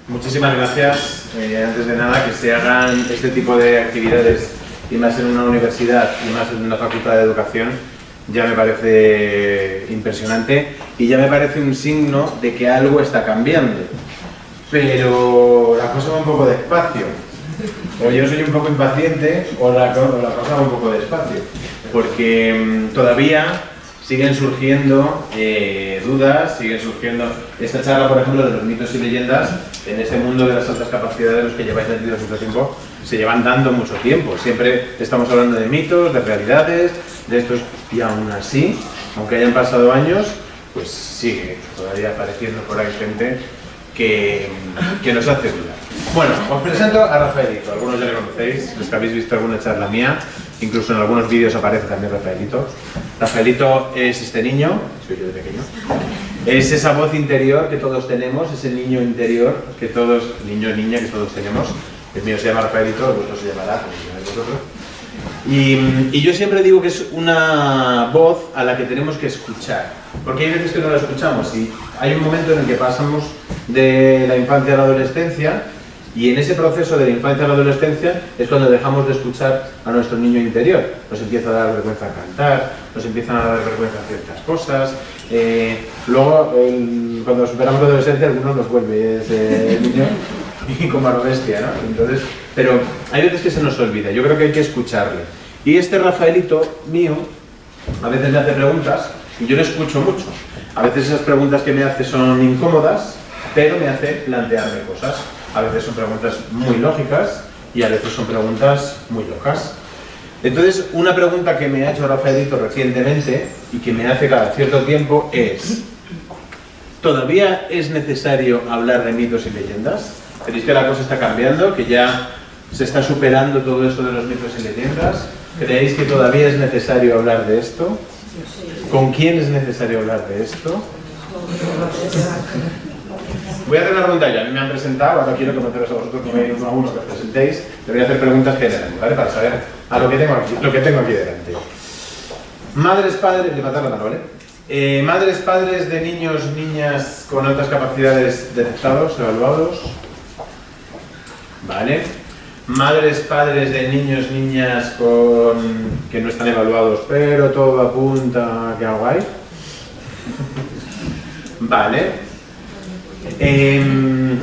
Muchísimas gracias. Antes de nada, que se hagan este tipo de actividades, y más en una universidad, y más en una facultad de educación, ya me parece impresionante y ya me parece un signo de que algo está cambiando. Pero la cosa va un poco despacio. O yo soy un poco impaciente, o la cosa va un poco despacio. Porque todavía siguen surgiendo dudas, siguen surgiendo... Esta charla, por ejemplo, de los mitos y leyendas, en ese mundo de las altas capacidades, los que lleváis metidos mucho tiempo, se llevan dando mucho tiempo. Siempre estamos hablando de mitos, de realidades, de estos... Y aún así, aunque hayan pasado años, pues sigue todavía apareciendo por ahí gente que nos hace dudar. Bueno, os presento a Rafaelito. Algunos ya le conocéis, los que habéis visto alguna charla mía, incluso en algunos vídeos aparece también Rafaelito. Rafaelito es este niño, soy yo de pequeño, es esa voz interior que todos tenemos, ese niño interior que todos, niño o niña que todos tenemos. El mío se llama Rafaelito, el vuestro se llamará, como llamáis vosotros. Y yo siempre digo que es una voz a la que tenemos que escuchar, porque hay veces que no la escuchamos y hay un momento en el que pasamos de la infancia a la adolescencia, y en ese proceso de la infancia a la adolescencia es cuando dejamos de escuchar a nuestro niño interior. Nos empieza a dar vergüenza cantar, nos empiezan a dar vergüenza ciertas cosas. Luego, cuando superamos la adolescencia, algunos nos vuelve ese niño y como a lo bestia, ¿no? Entonces, pero hay veces que se nos olvida. Yo creo que hay que escucharle. Y este Rafaelito mío a veces me hace preguntas y yo le escucho mucho. A veces esas preguntas que me hace son incómodas, pero me hace plantearme cosas. A veces son preguntas muy lógicas y a veces son preguntas muy locas. Entonces, una pregunta que me ha hecho Rafaelito recientemente y que me hace cada cierto tiempo es: ¿todavía es necesario hablar de mitos y leyendas? ¿Creéis que la cosa está cambiando? ¿Que ya se está superando todo esto de los mitos y leyendas? ¿Creéis que todavía es necesario hablar de esto? ¿Con quién es necesario hablar de esto? Voy a hacer una pregunta ya, a mí me han presentado, ahora quiero conoceros a vosotros como uno a uno que os presentéis. Le voy a hacer preguntas generales, ¿vale? Para saber a lo que tengo aquí delante. Madres, padres, levantad la mano, ¿vale? Madres, padres de niños, niñas con altas capacidades detectados, evaluados. ¿Vale? Madres, padres de niños, niñas que no están evaluados, pero todo apunta a que algo hay. ¿Vale?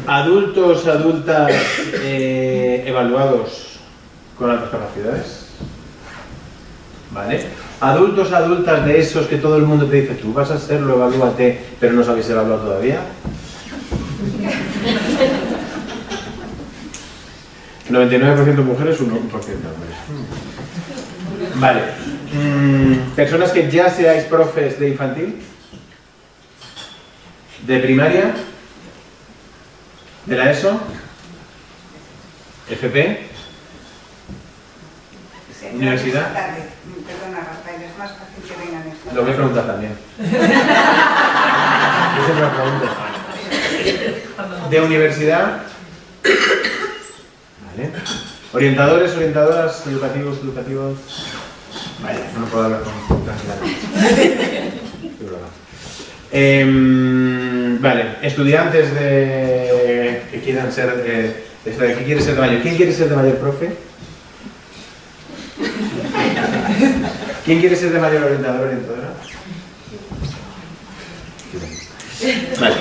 Adultos, adultas evaluados con altas capacidades. ¿Vale? Adultos, adultas de esos que todo el mundo te dice, tú vas a serlo, evalúate, pero no sabéis evaluar todavía. 99% mujeres, 1% hombres. Vale. Personas que ya seáis profes de infantil, de primaria, de la ESO, FP, universidad. Perdona, Rafael, es más fácil que vengan esto. Lo voy a preguntar también. Yo siempre lo pregunto. De universidad. Vale. Orientadores, orientadoras, educativos, educativos. Vaya, no puedo hablar con tranquilidad. Vale, estudiantes que quieran ser ¿qué quiere ser de mayor? ¿Quién quiere ser de mayor, profe? ¿Quién quiere ser de mayor orientador, orientadora? Vale.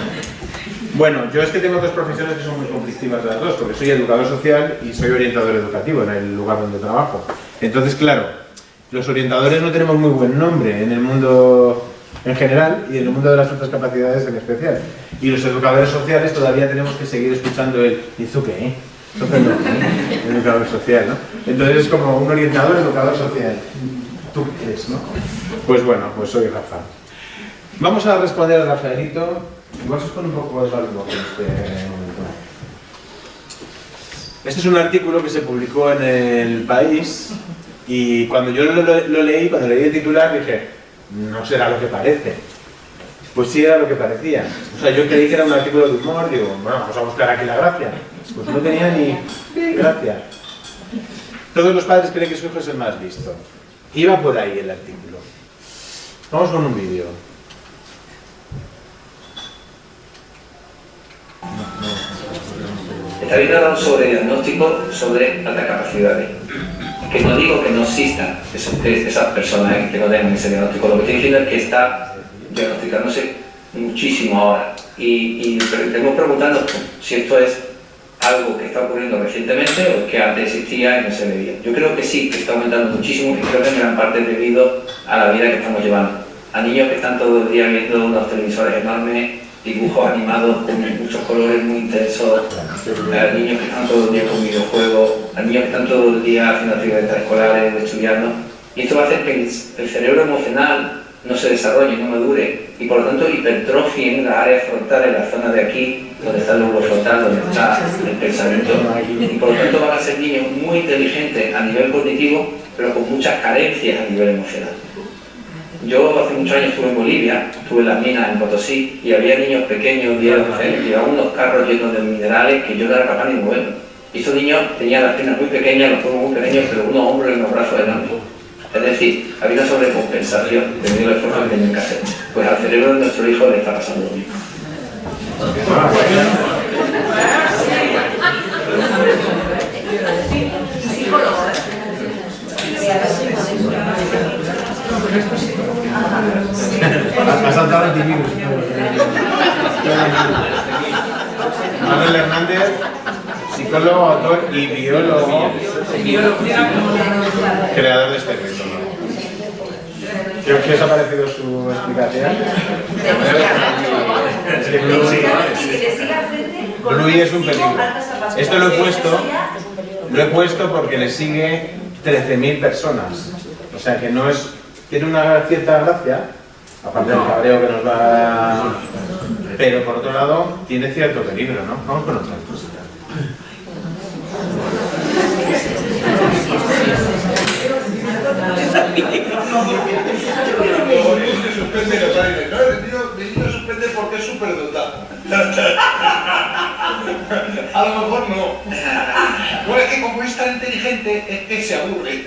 Bueno, yo es que tengo dos profesiones que son muy conflictivas las dos, porque soy educador social y soy orientador educativo en el lugar donde trabajo. Entonces, claro, los orientadores no tenemos muy buen nombre en el mundo en general y en el mundo de las altas capacidades en especial. Y los educadores sociales todavía tenemos que seguir escuchando el ¿eso qué? Entonces no, el educador social, ¿no? Entonces es como un orientador, educador social. ¿Tú qué eres, no? Pues bueno, pues soy Rafa. Vamos a responder a Rafaelito. Igual se os pone un poco de algo en este momento. Este es un artículo que se publicó en El País y cuando yo lo leí, cuando leí el titular dije, no será lo que parece. Pues sí era lo que parecía. O sea, yo creí que era un artículo de humor, digo, bueno, vamos a buscar aquí la gracia. Pues no tenía ni gracia. Todos los padres creen que su hijo es el más listo. Iba por ahí el artículo. Vamos con un vídeo. No. También ha dado un sobrediagnóstico sobre altas capacidades. Que no digo que no existan esas personas que no tengan ese diagnóstico, lo que estoy diciendo es que está diagnosticándose muchísimo ahora. Y estamos preguntando si esto es algo que está ocurriendo recientemente o que antes existía y no se veía. Yo creo que sí, que está aumentando muchísimo y creo que en gran parte es debido a la vida que estamos llevando. A niños que están todo el día viendo unos televisores enormes, dibujos animados con muchos colores muy intensos, a niños que están todo el día con videojuegos, a niños que están todo el día haciendo actividades extraescolares, estudiando. Y esto va a hacer que el cerebro emocional no se desarrolle, no madure, y por lo tanto hipertrofien las áreas frontales, la zona de aquí, donde está el lobo frontal, donde está el pensamiento, y por lo tanto van a ser niños muy inteligentes a nivel cognitivo, pero con muchas carencias a nivel emocional. Yo hace muchos años estuve en Bolivia, estuve en las minas en Potosí, y había niños pequeños, 10 o 12 años, llevaban unos carros llenos de minerales que yo no era capaz ni de moverlos. Y estos niños tenían las piernas muy pequeñas, los cuerpos muy pequeños, pero unos hombros y unos brazos enormes. Es decir, había una sobrecompensación debido al esfuerzo que tenían que hacer. Pues al cerebro de nuestro hijo le está pasando lo mismo. Ha saltado el tímido. Manuel Hernández, psicólogo, autor y biólogo, creador de este texto. ¿Qué os ha parecido su explicación? Es que Bluey es un peligro. Esto lo he puesto porque le sigue 13.000 personas. O sea que no es... Tiene una cierta gracia, aparte del cabreo que nos va... Pero por otro lado, tiene cierto peligro, ¿no? Vamos con otra cosa. Mi niño suspende porque es superdotado. A lo mejor no. Bueno, es que como es tan inteligente, es que se aburre.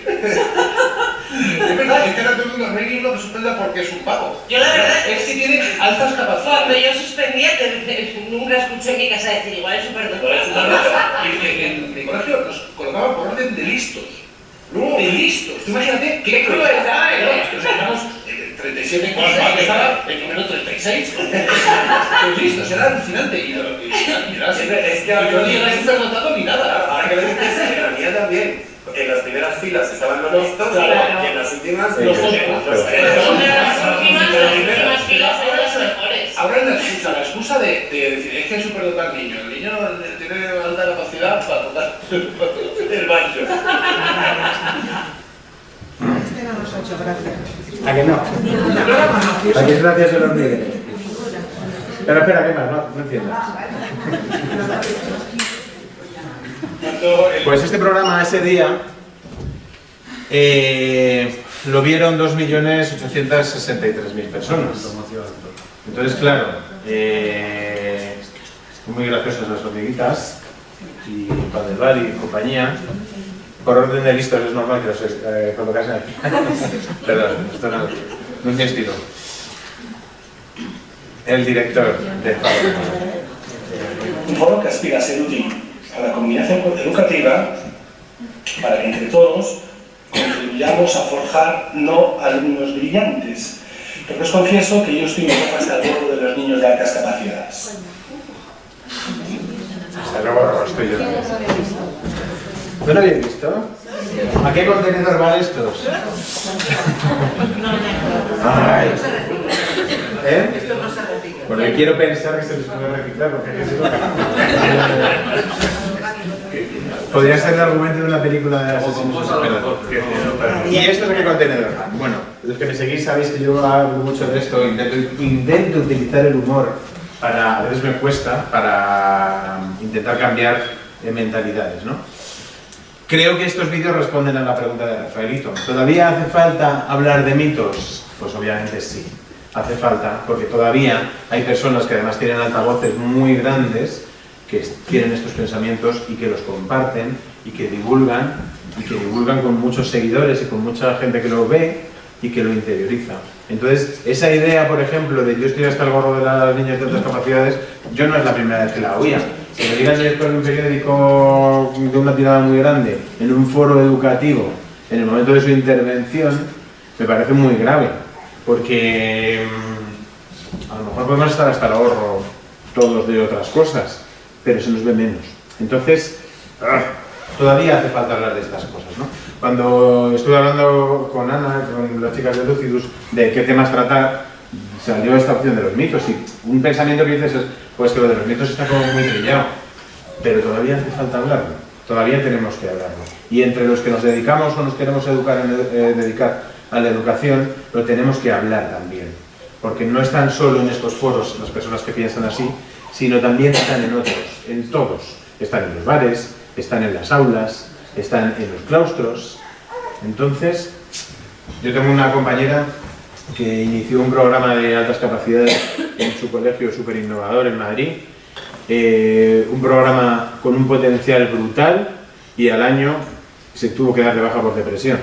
Es verdad, es que no todo el mundo no hay ninguno que suspenda porque es un vago. Yo la verdad es que tiene altas capacidades. Cuando yo suspendía, nunca escuché en mi casa decir igual es superdotado. En mi colegio nos colocaban por orden de listos. Luego de listos. Tú imagínate qué crueldad, Nos sacamos 37 cosas más que estaba el número 36. Los listos, era alucinante. Y Es que yo ni era superdotado ni nada. Ahora que lo dices, en la mía también. En las primeras filas estaban los listos y en las últimas los Ahora es la excusa de decir, es que es superdotado el niño. El niño tiene alta capacidad para tocar el banjo. Este no nos ha hecho gracia. ¿A que no? ¿A que es gracias a los niveles? Pero espera, ¿qué más? No entiendas. Pues este programa ese día lo vieron 2.863.000 personas. Entonces, claro, muy graciosas las hormiguitas y Padre Val y compañía. Por orden de listos es normal que los colocasen aquí. Perdón, esto no es mi estilo. El director de Faro. Un foro que aspira a ser útil a la comunidad educativa para que entre todos contribuyamos a forjar no alumnos brillantes. Pero os confieso que yo estoy un poco hasta el gorro de los niños de altas capacidades. Hasta luego, estoy yo. ¿No lo habéis visto? ¿A qué contenedor van estos? Ay. ¿Eh? Porque quiero pensar que se les puede reciclar, porque podría ser el argumento de una película de asesinos. ¿Y esto es de qué contenedor? Bueno, los que me seguís sabéis que yo hablo mucho de esto, intento utilizar el humor para, a veces me cuesta, para intentar cambiar mentalidades, ¿no? Creo que estos vídeos responden a la pregunta de Rafaelito. ¿Todavía hace falta hablar de mitos? Pues obviamente sí. Hace falta, porque todavía hay personas que además tienen altavoces muy grandes que tienen estos pensamientos y que los comparten y que divulgan con muchos seguidores y con mucha gente que lo ve y que lo interioriza. Entonces, esa idea, por ejemplo, de yo estoy hasta el gorro de las niñas de otras capacidades, yo no es la primera vez que la oía. que me diga el director de un periódico de una tirada muy grande en un foro educativo en el momento de su intervención, me parece muy grave, porque a lo mejor podemos estar hasta el ahorro todos de otras cosas, pero se nos ve menos. Entonces, todavía hace falta hablar de estas cosas, ¿no? Cuando estuve hablando con Ana, con las chicas de Lucidus, de qué temas tratar, salió esta opción de los mitos, y un pensamiento que dices es, pues que lo de los mitos está como muy trillado, pero todavía hace falta hablarlo, todavía tenemos que hablarlo. Y entre los que nos dedicamos o nos queremos dedicar a la educación, lo tenemos que hablar también, porque no están solo en estos foros las personas que piensan así, sino también están en otros, en todos. Están en los bares, están en las aulas, están en los claustros. Entonces, yo tengo una compañera que inició un programa de altas capacidades en su colegio súper innovador en Madrid, un programa con un potencial brutal, y al año se tuvo que dar de baja por depresión,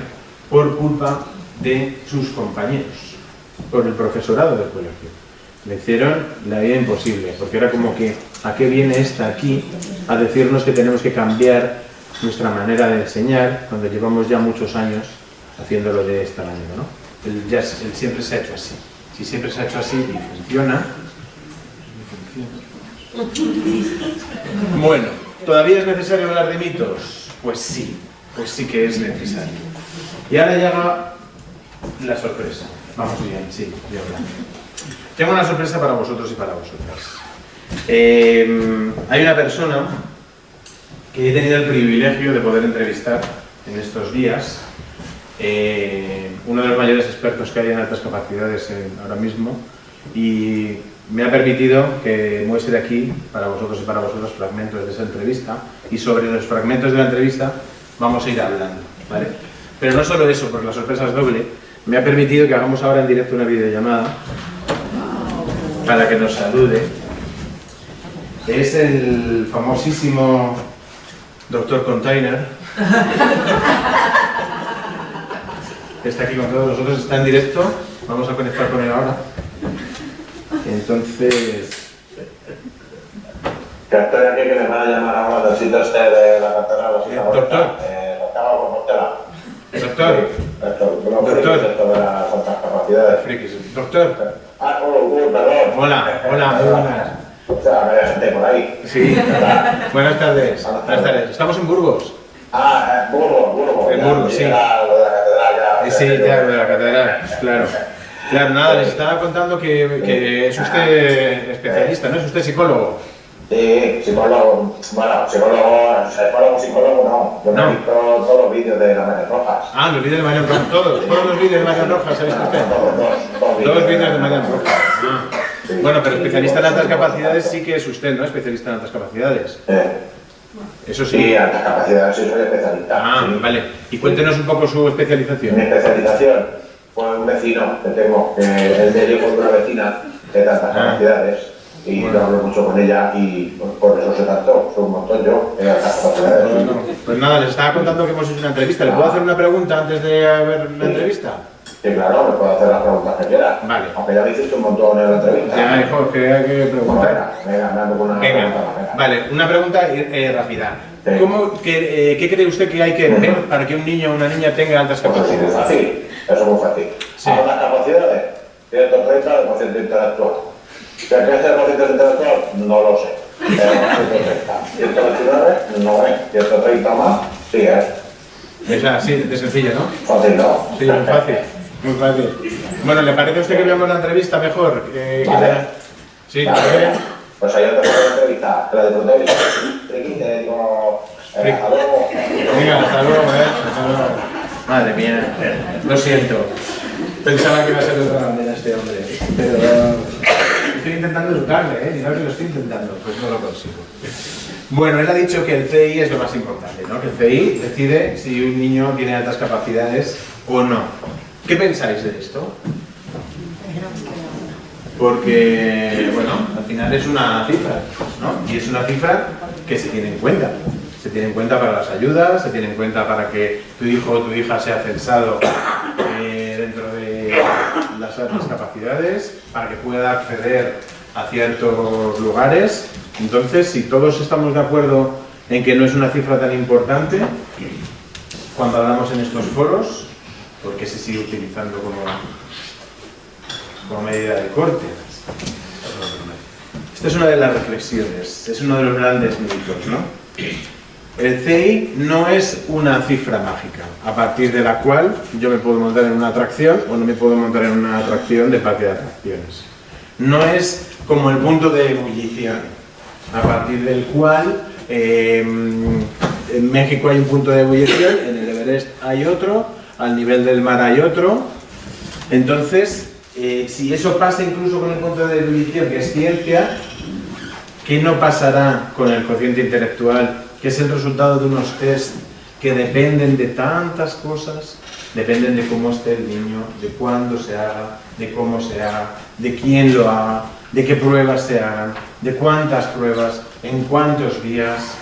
por culpa de sus compañeros, por el profesorado del colegio. Le hicieron la vida imposible, porque era como que, ¿a qué viene esta aquí a decirnos que tenemos que cambiar nuestra manera de enseñar cuando llevamos ya muchos años haciéndolo de esta manera, ¿no? Él siempre se ha hecho así. Si siempre se ha hecho así y funciona. Bueno, ¿todavía es necesario hablar de mitos? Pues sí que es necesario. Y ahora llega la sorpresa. Vamos bien, sí, voy a hablar. Tengo una sorpresa para vosotros y para vosotras. Hay una persona que he tenido el privilegio de poder entrevistar en estos días, uno de los mayores expertos que hay en altas capacidades ahora mismo, y me ha permitido que muestre aquí para vosotros y para vosotras fragmentos de esa entrevista, y sobre los fragmentos de la entrevista vamos a ir hablando, ¿vale? Pero no solo eso, porque la sorpresa es doble. Me ha permitido que hagamos ahora en directo una videollamada para que nos salude. Es el famosísimo Dr. Container. Está aquí con todos nosotros, está en directo. Vamos a conectar con él ahora. Entonces... Que estoy aquí, que me van a llamar ahora del sitio este de la cartera. Doctor. Doctor. Doctor. De las altas capacidades. Frikis. Doctor. Perdón. Hola, muy buenas. O sea, hay gente por ahí. Sí. Buenas tardes. Buenas tardes. Estamos en Burgos. Burgos. En Burgos, sí. Lo de la catedral ya. Sí, ya, lo de la catedral, claro. Claro, nada, les estaba contando que es usted especialista, ¿no? Es usted psicólogo. Sí, psicólogo. Bueno, psicólogo no. Yo me he visto todos los vídeos de la Marian Rojas. Ah, los vídeos de Marian Rojas, todos los vídeos de Marian Rojas, ¿ha visto usted? Todos los vídeos de Marian Rojas. Ah. Sí. Bueno, pero especialista en altas capacidades sí que es usted, ¿no? Especialista en altas capacidades. Eso sí. Sí, altas capacidades, sí, soy especialista. Ah, sí. Vale. Y cuéntenos un poco su especialización. Mi especialización fue un vecino que tengo, que él me dio con una vecina de altas capacidades. Y bueno, yo hablo mucho con ella y por eso se trató, soy un montón yo, altas capacidades. Bueno, pues nada, les estaba contando que hemos hecho una entrevista. ¿Le puedo hacer una pregunta antes de ver la entrevista? Sí, claro, me puedo hacer las preguntas que quiera. Vale. Aunque ya me hiciste un montón en la entrevista. Ya, hijo, que hay que preguntar. Venga, me ando con una pregunta. Vale, una pregunta rápida. Sí. ¿Qué cree usted que hay que ver para que un niño o una niña tenga altas capacidades? Eso es muy fácil. Sí. Altas capacidades, 130% intelectual. ¿Qué es el porcentaje intelectual? No lo sé. 129, no es. 130 más, sí es. Es así, de sencillo, ¿no? Fácil, ¿no? Sí, muy fácil. Muy fácil. Bueno, ¿le parece a usted que veamos la entrevista mejor? Vale. Sí, vale. ¿está bien? Pues hay otra entrevista, la de protagonista. Te digo, hasta luego. Venga, hasta luego, hasta luego. Madre mía, lo siento. Pensaba que iba a ser de otra manera este hombre, pero estoy intentando educarle, mirad que lo estoy intentando, pues no lo consigo. Bueno, él ha dicho que el CI es lo más importante, ¿no? Que el CI decide si un niño tiene altas capacidades o no. ¿Qué pensáis de esto? Porque, bueno, al final es una cifra, ¿no? Y es una cifra que se tiene en cuenta. Se tiene en cuenta para las ayudas, se tiene en cuenta para que tu hijo o tu hija sea censado dentro de las altas capacidades, para que pueda acceder a ciertos lugares. Entonces, si todos estamos de acuerdo en que no es una cifra tan importante, cuando hablamos en estos foros, ¿por qué se sigue utilizando como medida de corte? Esta es una de las reflexiones, es uno de los grandes mitos, ¿no? El CI no es una cifra mágica, a partir de la cual yo me puedo montar en una atracción o no me puedo montar en una atracción de parque de atracciones. No es como el punto de ebullición, a partir del cual en México hay un punto de ebullición, en el Everest hay otro, al nivel del mar hay otro. Entonces, si eso pasa incluso con el punto de ebullición, que es ciencia, ¿qué no pasará con el cociente intelectual, que es el resultado de unos test que dependen de tantas cosas? Dependen de cómo esté el niño, de cuándo se haga, de cómo se haga, de quién lo haga, de qué pruebas se hagan, de cuántas pruebas, en cuántos días.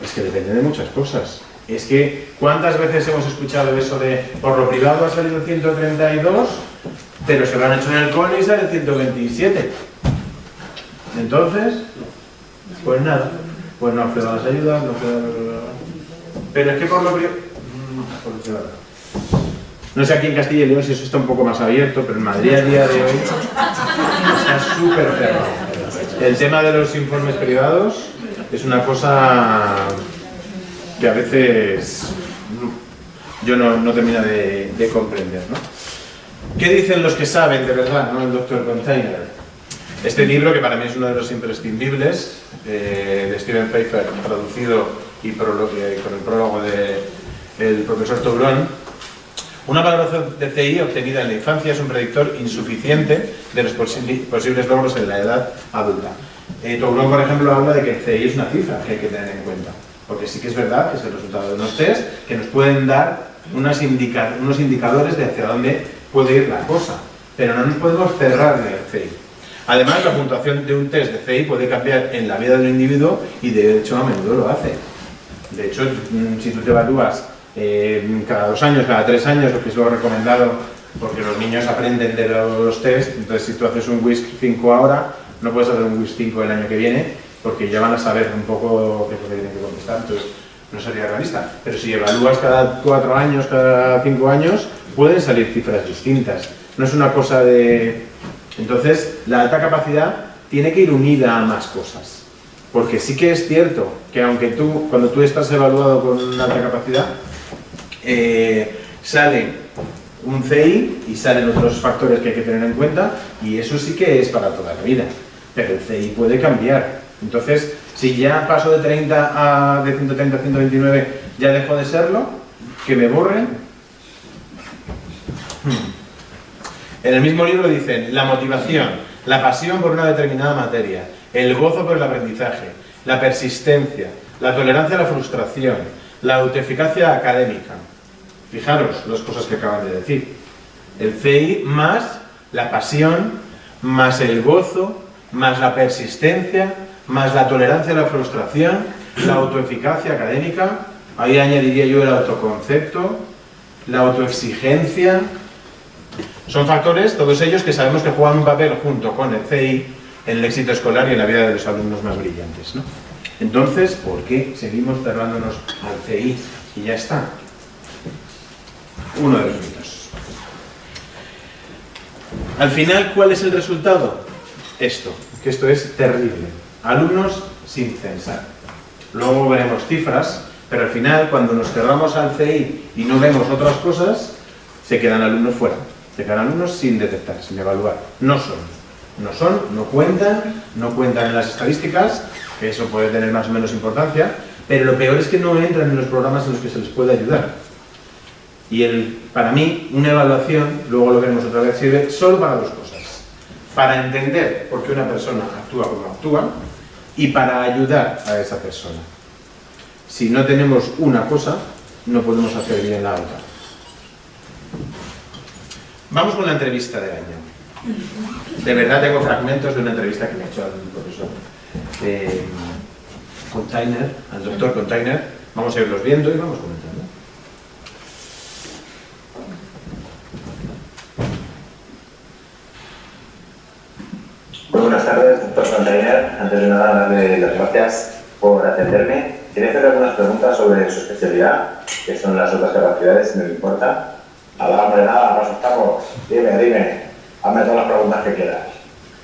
Es que depende de muchas cosas. Es que, ¿cuántas veces hemos escuchado eso de por lo privado ha salido 132, pero se lo han hecho en el cole y sale 127? Entonces, pues nada, pues no acceda a las ayudas, no acceda a... Pero es que por lo privado... No sé aquí en Castilla y León si eso está un poco más abierto, pero en Madrid a día de hoy está súper cerrado. El tema de los informes privados es una cosa que a veces yo no termino de comprender, ¿no? ¿Qué dicen los que saben de verdad, no? El Dr. Container. Este libro, que para mí es uno de los imprescindibles, de Steven Pfeiffer, traducido y con el prólogo del profesor Touron. Una valoración de CI obtenida en la infancia es un predictor insuficiente de los posibles logros en la edad adulta. Touron, por ejemplo, habla de que el CI es una cifra que hay que tener en cuenta, porque sí que es verdad que es el resultado de unos test que nos pueden dar unos indicadores de hacia dónde puede ir la cosa, pero no nos podemos cerrar en el CI. Además, la puntuación de un test de CI puede cambiar en la vida de un individuo y de hecho a menudo lo hace. De hecho, si tú te evalúas cada 2 años, cada 3 años, lo que es lo recomendado, porque los niños aprenden de los test, entonces si tú haces un WISC 5 ahora, no puedes hacer un WISC 5 el año que viene, porque ya van a saber un poco qué es lo que tienen que contestar, entonces no sería realista. Pero si evalúas cada 4 años, cada 5 años, pueden salir cifras distintas. No es una cosa de... Entonces, la alta capacidad tiene que ir unida a más cosas. Porque sí que es cierto que aunque cuando tú estás evaluado con una alta capacidad, sale un CI y salen otros factores que hay que tener en cuenta, y eso sí que es para toda la vida. Pero el CI puede cambiar. Entonces, si ya paso de 130 a 129, ya dejo de serlo, que me borren. En el mismo libro dicen la motivación, la pasión por una determinada materia, el gozo por el aprendizaje, la persistencia, la tolerancia a la frustración, la autoeficacia académica. Fijaros las cosas que acaban de decir. El CI más la pasión, más el gozo, más la persistencia, más la tolerancia a la frustración, la autoeficacia académica, ahí añadiría yo el autoconcepto, la autoexigencia. Son factores, todos ellos, que sabemos que juegan un papel junto con el CI en el éxito escolar y en la vida de los alumnos más brillantes, ¿no? Entonces, ¿por qué seguimos cerrándonos al CI? Y ya está. Uno de los mitos. Al final, ¿cuál es el resultado? Esto, que esto es terrible. Alumnos sin censar. Luego veremos cifras, pero al final, cuando nos cerramos al CI y no vemos otras cosas, se quedan alumnos fuera. Se quedan alumnos sin detectar, sin evaluar. No cuentan en las estadísticas, que eso puede tener más o menos importancia, pero lo peor es que no entran en los programas en los que se les puede ayudar. Y para mí, una evaluación, luego lo veremos otra vez, sirve solo para 2 cosas. Para entender por qué una persona actúa como actúa y para ayudar a esa persona. Si no tenemos una cosa, no podemos hacer bien la otra. Vamos con la entrevista del año. De verdad tengo fragmentos de una entrevista que me ha hecho al profesor Container, al doctor Container. Vamos a irlos viendo y vamos comentando. Muy buenas tardes, doctor Container. Antes de nada, darle las gracias por atenderme. Quería hacer algunas preguntas sobre su especialidad, que son las otras capacidades, si no le importa. Nada, hombre, nada, nos estamos. Dime, hazme todas las preguntas que quieras.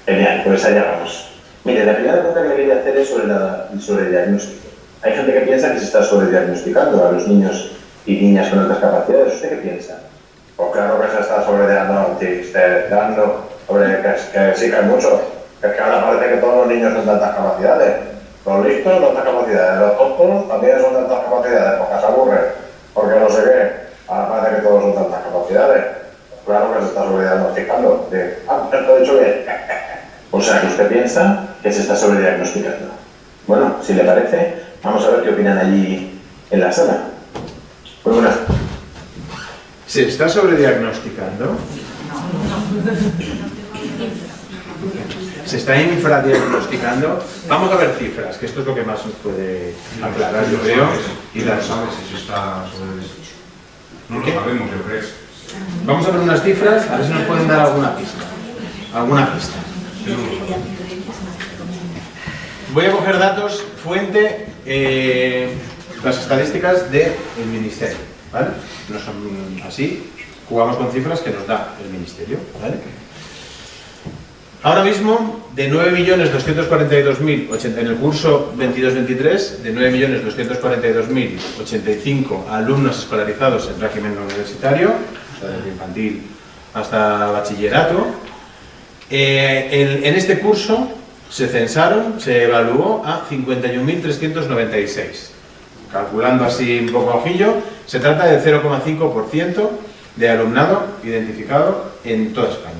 Genial, pues allá vamos. Mire, la primera pregunta que le quería hacer es sobre el diagnóstico. Hay gente que piensa que se está sobrediagnosticando a los niños y niñas con otras capacidades. ¿Usted qué piensa? Pues claro que se está sobrediagnosticando, que sí que hay mucho. Es que ahora parece que todos los niños son tantas capacidades. Los listos, tantas capacidades. Los tontos también son tantas capacidades, porque se aburren, porque no sé qué. Ahora parece que todos son tantas capacidades. Claro que se está sobrediagnosticando. Te he dicho bien. O sea, que usted piensa que se está sobrediagnosticando. Bueno, si le parece, vamos a ver qué opinan allí en la sala. Muy buenas. ¿Se está sobrediagnosticando? ¿Se está infradiagnosticando? Vamos a ver cifras, que esto es lo que más nos puede aclarar, yo creo. Y no sabes si se está sobrediagnosticando. No lo sabemos, yo creo. Vamos a ver unas cifras, a ver si nos pueden dar alguna pista. Alguna pista. Voy a coger datos, fuente, las estadísticas del Ministerio, ¿vale? No son así, jugamos con cifras que nos da el Ministerio, ¿vale? Ahora mismo, de 9.242.080 en el curso 22-23, de 9.242.085 alumnos escolarizados en régimen universitario, desde infantil hasta bachillerato. En este curso se evaluó a 51.396. Calculando así un poco a ojillo, se trata del 0,5% de alumnado identificado en toda España.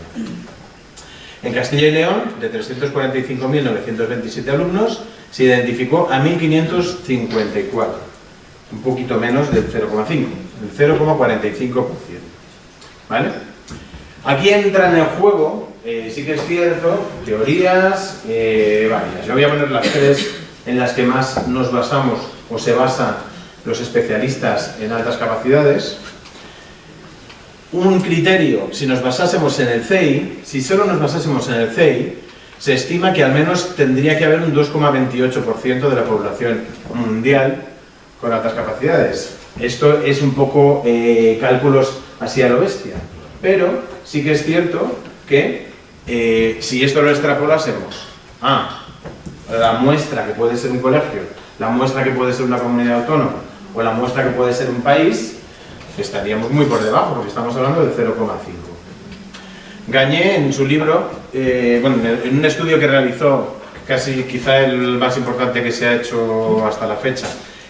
En Castilla y León, de 345.927 alumnos, se identificó a 1.554, un poquito menos del 0,5%, el 0,45%. ¿Vale? Aquí entran en juego, sí que es cierto, teorías varias. Yo voy a poner las tres en las que más nos basamos o se basan los especialistas en altas capacidades. Un criterio, si nos basásemos en el CEI, si solo nos basásemos en el CEI, se estima que al menos tendría que haber un 2,28% de la población mundial con altas capacidades. Esto es un poco cálculos así a lo bestia, pero sí que es cierto que si esto lo extrapolásemos a la muestra que puede ser un colegio, la muestra que puede ser una comunidad autónoma o la muestra que puede ser un país, estaríamos muy por debajo, porque estamos hablando del 0,5. Gagné en su libro, en un estudio que realizó, casi quizá el más importante que se ha hecho hasta la fecha,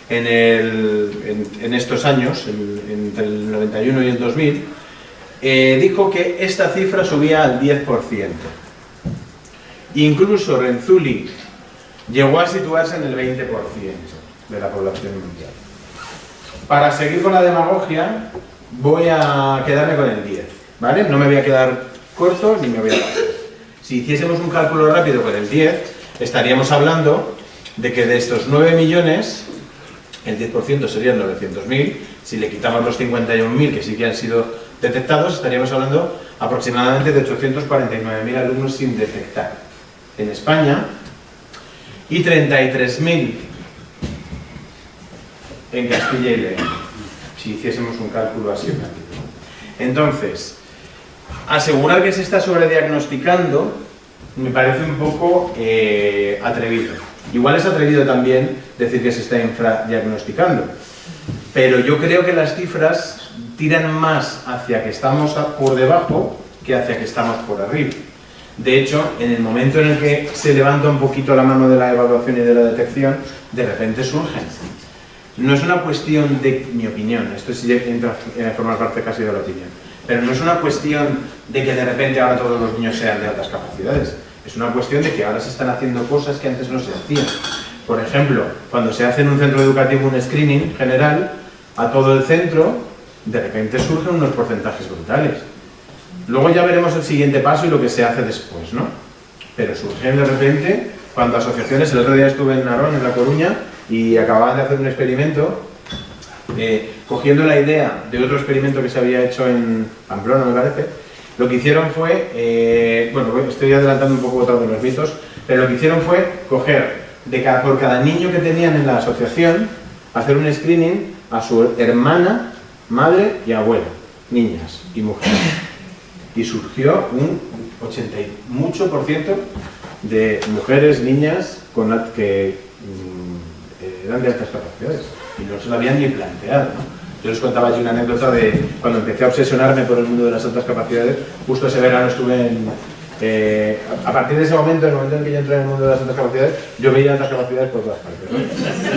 en estos años, entre el 91 y el 2000, dijo que esta cifra subía al 10%. Incluso Renzulli llegó a situarse en el 20% de la población mundial. Para seguir con la demagogia, voy a quedarme con el 10, ¿vale? No me voy a quedar corto ni me voy a pasar. Si hiciésemos un cálculo rápido con el 10, estaríamos hablando de que de estos 9 millones, el 10% serían 900.000. Si le quitamos los 51.000 que sí que han sido detectados, estaríamos hablando aproximadamente de 849.000 alumnos sin detectar en España y 33.000 en Castilla y León, si hiciésemos un cálculo así rápido. Entonces, asegurar que se está sobrediagnosticando me parece un poco atrevido. Igual es atrevido también decir que se está infradiagnosticando, pero yo creo que las cifras tiran más hacia que estamos por debajo que hacia que estamos por arriba. De hecho, en el momento en el que se levanta un poquito la mano de la evaluación y de la detección, de repente surgen. No es una cuestión de mi opinión, esto sí entra a formar parte casi de la opinión, pero no es una cuestión de que de repente ahora todos los niños sean de altas capacidades, es una cuestión de que ahora se están haciendo cosas que antes no se hacían. Por ejemplo, cuando se hace en un centro educativo un screening general a todo el centro, de repente surgen unos porcentajes brutales. Luego ya veremos el siguiente paso y lo que se hace después, ¿no? Pero surgen de repente, cuando asociaciones, el otro día estuve en Narón, en La Coruña, y acababan de hacer un experimento cogiendo la idea de otro experimento que se había hecho en Pamplona, me parece, lo que hicieron fue, bueno, estoy adelantando un poco otro de los mitos, pero lo que hicieron fue coger por cada niño que tenían en la asociación, hacer un screening a su hermana, madre y abuela, niñas y mujeres. Y surgió un 80 y mucho por ciento de mujeres, niñas que eran de altas capacidades y no se lo habían ni planteado, ¿no? Yo les contaba allí una anécdota de cuando empecé a obsesionarme por el mundo de las altas capacidades. Justo ese verano estuve a partir de ese momento, el momento en que yo entré en el mundo de las altas capacidades, yo veía altas capacidades por todas partes,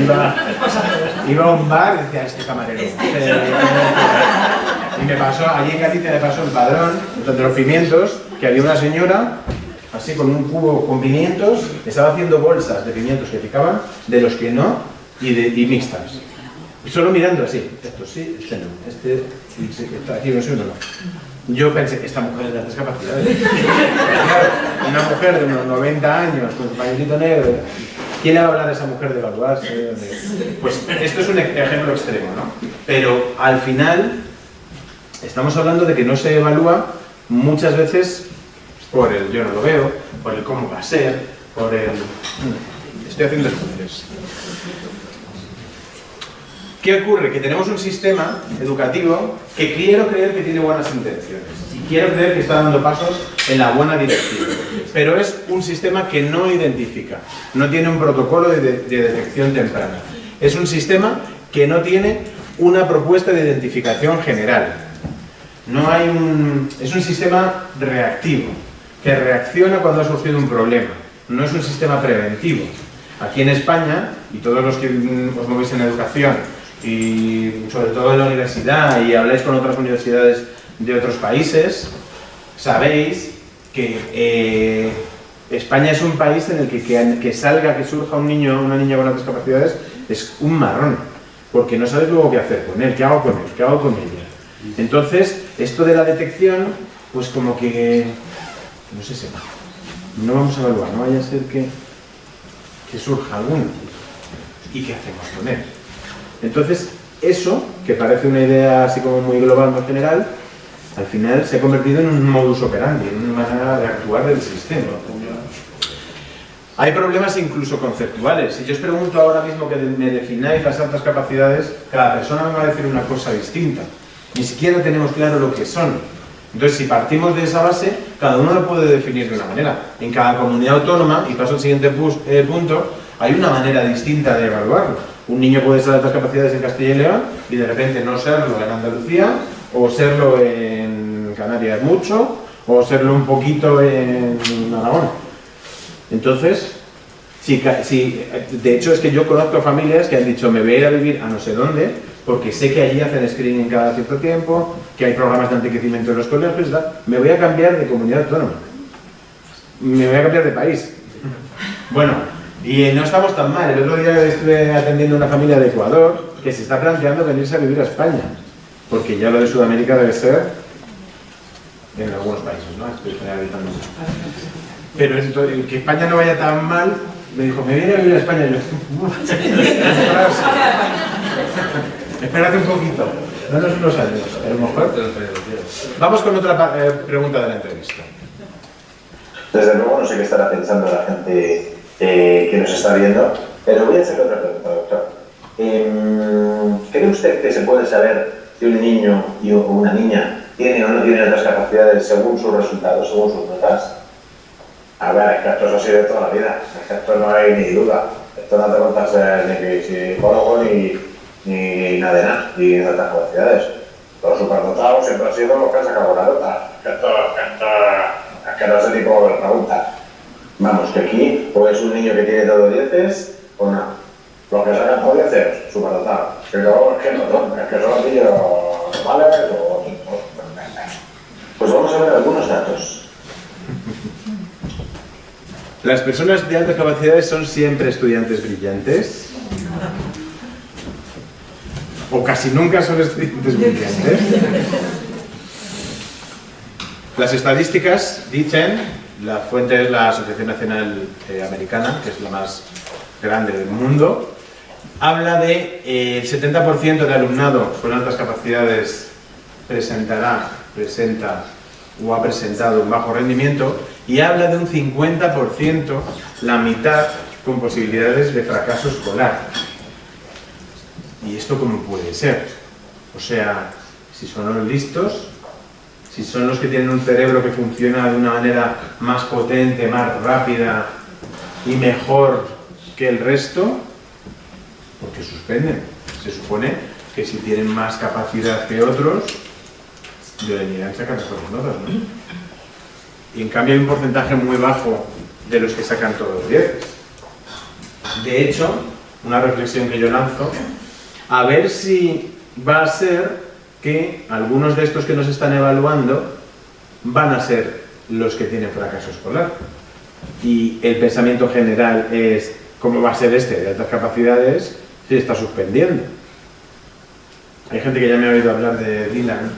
¿no? Iba a un bar y decía, este camarero. Y me pasó, allí en Galicia me pasó el Padrón, donde los pimientos, que había una señora, así con un cubo con pimientos, estaba haciendo bolsas de pimientos que picaban, de los que no, y mixtas. Solo mirando así, esto sí, este no, este aquí no sé, uno no. Yo pensé, esta mujer es de altas capacidades. Claro, una mujer de unos 90 años, con su pañuelito negro, ¿quién le va a hablar a esa mujer de evaluarse? Pues esto es un ejemplo extremo, ¿no? Pero al final, estamos hablando de que no se evalúa muchas veces por el yo no lo veo, por el cómo va a ser, por el... Estoy haciendo esfuerzos. ¿Qué ocurre? Que tenemos un sistema educativo que quiero creer que tiene buenas intenciones y quiero creer que está dando pasos en la buena dirección, pero es un sistema que no identifica, no tiene un protocolo de detección temprana, es un sistema que no tiene una propuesta de identificación general, es un sistema reactivo, que reacciona cuando ha surgido un problema, no es un sistema preventivo. Aquí en España, y todos los que os movéis en educación, y sobre todo en la universidad, y habláis con otras universidades de otros países, sabéis que España es un país en el que surja un niño o una niña con altas capacidades es un marrón, porque no sabes luego qué hacer con él, qué hago con él, qué hago con ella. Entonces, esto de la detección, pues como que, no sé si no vamos a evaluar, no vaya a ser que surja alguno. ¿Y qué hacemos con él? Entonces, eso, que parece una idea así como muy global, muy general, al final se ha convertido en un modus operandi, en una manera de actuar del sistema. Hay problemas incluso conceptuales. Si yo os pregunto ahora mismo que me defináis las altas capacidades, cada persona me va a decir una cosa distinta. Ni siquiera tenemos claro lo que son. Entonces, si partimos de esa base, cada uno lo puede definir de una manera. En cada comunidad autónoma, y paso al siguiente punto, hay una manera distinta de evaluarlo. Un niño puede ser de altas capacidades en Castilla y León y de repente no serlo en Andalucía, o serlo en Canarias mucho, o serlo un poquito en Aragón. Entonces, de hecho es que yo conozco familias que han dicho me voy a ir a vivir a no sé dónde, porque sé que allí hacen screening cada cierto tiempo, que hay programas de enriquecimiento en los colegios, me voy a cambiar de comunidad autónoma, me voy a cambiar de país. Bueno, y no estamos tan mal. El otro día estuve atendiendo a una familia de Ecuador que se está planteando venirse a vivir a España, porque ya lo de Sudamérica debe ser en algunos países, ¿no? Estoy generalizando mucho. Pero que España no vaya tan mal, me dijo, me viene a vivir a España. Y yo, espérate un poquito, danos unos años, a lo mejor. Vamos con otra pregunta de la entrevista. Desde luego no sé qué estará pensando la gente que nos está viendo, pero voy a hacerle otra pregunta, doctor. ¿Cree usted que se puede saber si un niño o una niña tiene o no tiene otras capacidades según sus resultados, según sus notas? A ver, es que esto es así de toda la vida, es que esto no hay ni duda. Esto no te cuentas ni psicólogo ni nada de nada, ni de otras capacidades. Los superdotados siempre han sido los que han sacado la nota. Es que no sé ni cómo me lo preguntas. Vamos, que aquí o es un niño que tiene todo 10 o no. Los que sacan todo 10 superdotado. Pero es que no, es que son los niños normales o... Pues vamos a ver algunos datos. ¿Las personas de altas capacidades son siempre estudiantes brillantes? ¿O casi nunca son estudiantes brillantes? Las estadísticas dicen, la fuente es la Asociación Nacional Americana, que es la más grande del mundo, habla de el 70% de alumnado con altas capacidades presenta o ha presentado un bajo rendimiento y habla de un 50%, la mitad, con posibilidades de fracaso escolar. ¿Y esto cómo puede ser? O sea, si son los listos, si son los que tienen un cerebro que funciona de una manera más potente, más rápida y mejor que el resto, ¿por qué suspenden? Se supone que si tienen más capacidad que otros, deberían sacar mejores notas, ¿no? Y en cambio hay un porcentaje muy bajo de los que sacan todos los 10. De hecho, una reflexión que yo lanzo, a ver si va a ser que algunos de estos que nos están evaluando van a ser los que tienen fracaso escolar. Y el pensamiento general es, ¿cómo va a ser este de altas capacidades si está suspendiendo? Hay gente que ya me ha oído hablar de Dylan,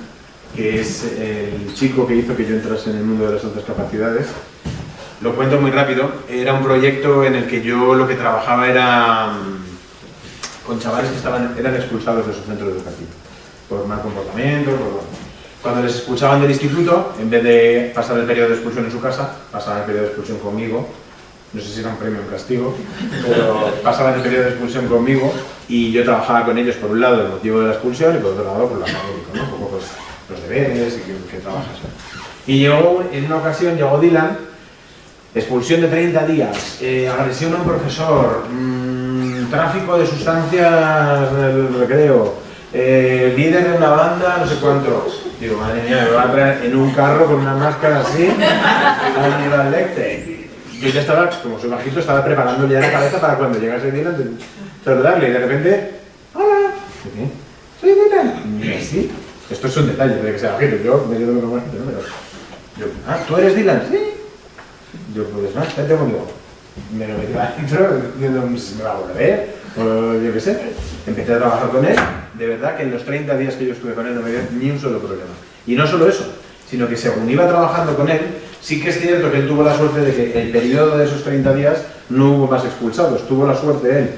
que es el chico que hizo que yo entrase en el mundo de las altas capacidades. Lo cuento muy rápido. Era un proyecto en el que yo lo que trabajaba era con chavales que eran expulsados de su centro educativo por mal comportamiento. Cuando les expulsaban del instituto, en vez de pasar el periodo de expulsión en su casa, pasaban el periodo de expulsión conmigo. No sé si era un premio o un castigo, pero pasaban el periodo de expulsión conmigo y yo trabajaba con ellos, por un lado, el motivo de la expulsión y por otro lado, por lo académico, ¿no? Un poco pues, los deberes y que trabajas. Y en una ocasión llegó Dylan, expulsión de 30 días, agresión a un profesor, tráfico de sustancias en el recreo, líder de una banda, no sé cuánto. Digo, madre mía, me va a traer en un carro con una máscara así, y una Aníbal Lecter. Yo ya estaba, como soy bajito, estaba preparándole ya la cabeza para cuando llegase Dylan saludarle y de repente, ¡hola! ¿Qué? ¿Soy Dylan? Y así. Esto es un detalle, de que sea bajito. Yo me quedo como bajito, ¿no? Pero, ¿tú eres Dylan? Sí. Yo, pues más, vete conmigo. Me lo metí adentro, diciendo, ¿se me va a volver a ver? O yo qué sé. Empecé a trabajar con él. De verdad que en los 30 días que yo estuve con él no me dio ni un solo problema. Y no solo eso, sino que según iba trabajando con él, sí que es cierto que él tuvo la suerte de que el periodo de esos 30 días no hubo más expulsados. Tuvo la suerte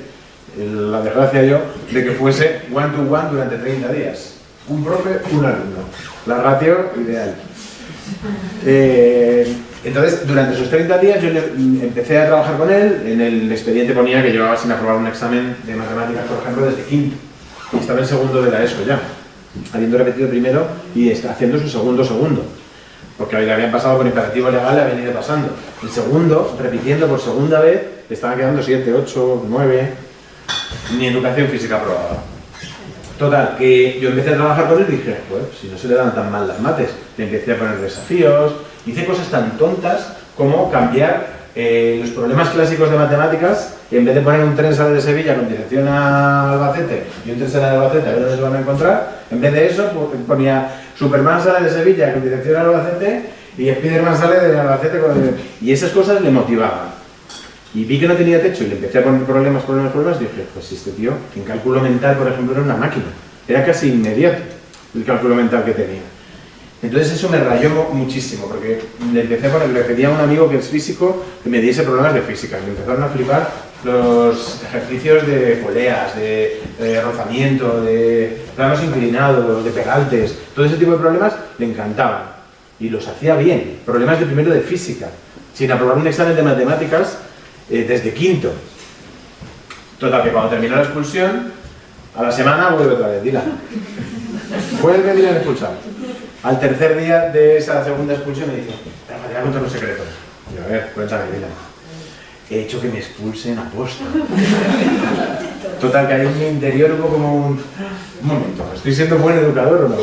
él, la desgracia yo, de que fuese one-to-one durante 30 días. Un profe, un alumno. La ratio ideal. Entonces, durante esos 30 días yo empecé a trabajar con él. En el expediente ponía que llevaba sin aprobar un examen de matemáticas, por ejemplo, desde quinto. Y estaba en segundo de la ESO ya, habiendo repetido primero y haciendo su segundo. Porque le habían pasado con imperativo legal, le habían ido pasando. El segundo, repitiendo por segunda vez, le estaban quedando 7, 8, 9, ni educación física aprobada. Total, que yo empecé a trabajar con él y dije, pues, si no se le dan tan mal las mates, le empecé a poner desafíos, hice cosas tan tontas como cambiar los problemas clásicos de matemáticas y en vez de poner un tren sale de Sevilla con dirección a Albacete y un tren sale de Albacete a ver dónde se van a encontrar, en vez de eso ponía Superman sale de Sevilla con dirección a Albacete y Spiderman sale de Albacete con dirección. Y esas cosas le motivaban. Y vi que no tenía techo y le empecé a poner problemas, y dije, pues este tío, en cálculo mental, por ejemplo, era una máquina. Era casi inmediato el cálculo mental que tenía. Entonces eso me rayó muchísimo, porque le pedí a un amigo que es físico que me diese problemas de física. Me empezaron a flipar los ejercicios de poleas, de rozamiento, de planos inclinados, de pegaltes. Todo ese tipo de problemas le encantaban. Y los hacía bien. Problemas de primero de física, sin aprobar un examen de matemáticas desde quinto. Total, que cuando terminó la expulsión, a la semana vuelve otra vez, Dylan. Vuelve Dylan expulsado. Al tercer día de esa segunda expulsión me dice, te voy a contar un secreto. Y yo, a ver, cuéntame, Dylan. He hecho que me expulsen a posta. Total, que ahí en mi interior hubo como un momento, ¿estoy siendo buen educador o no?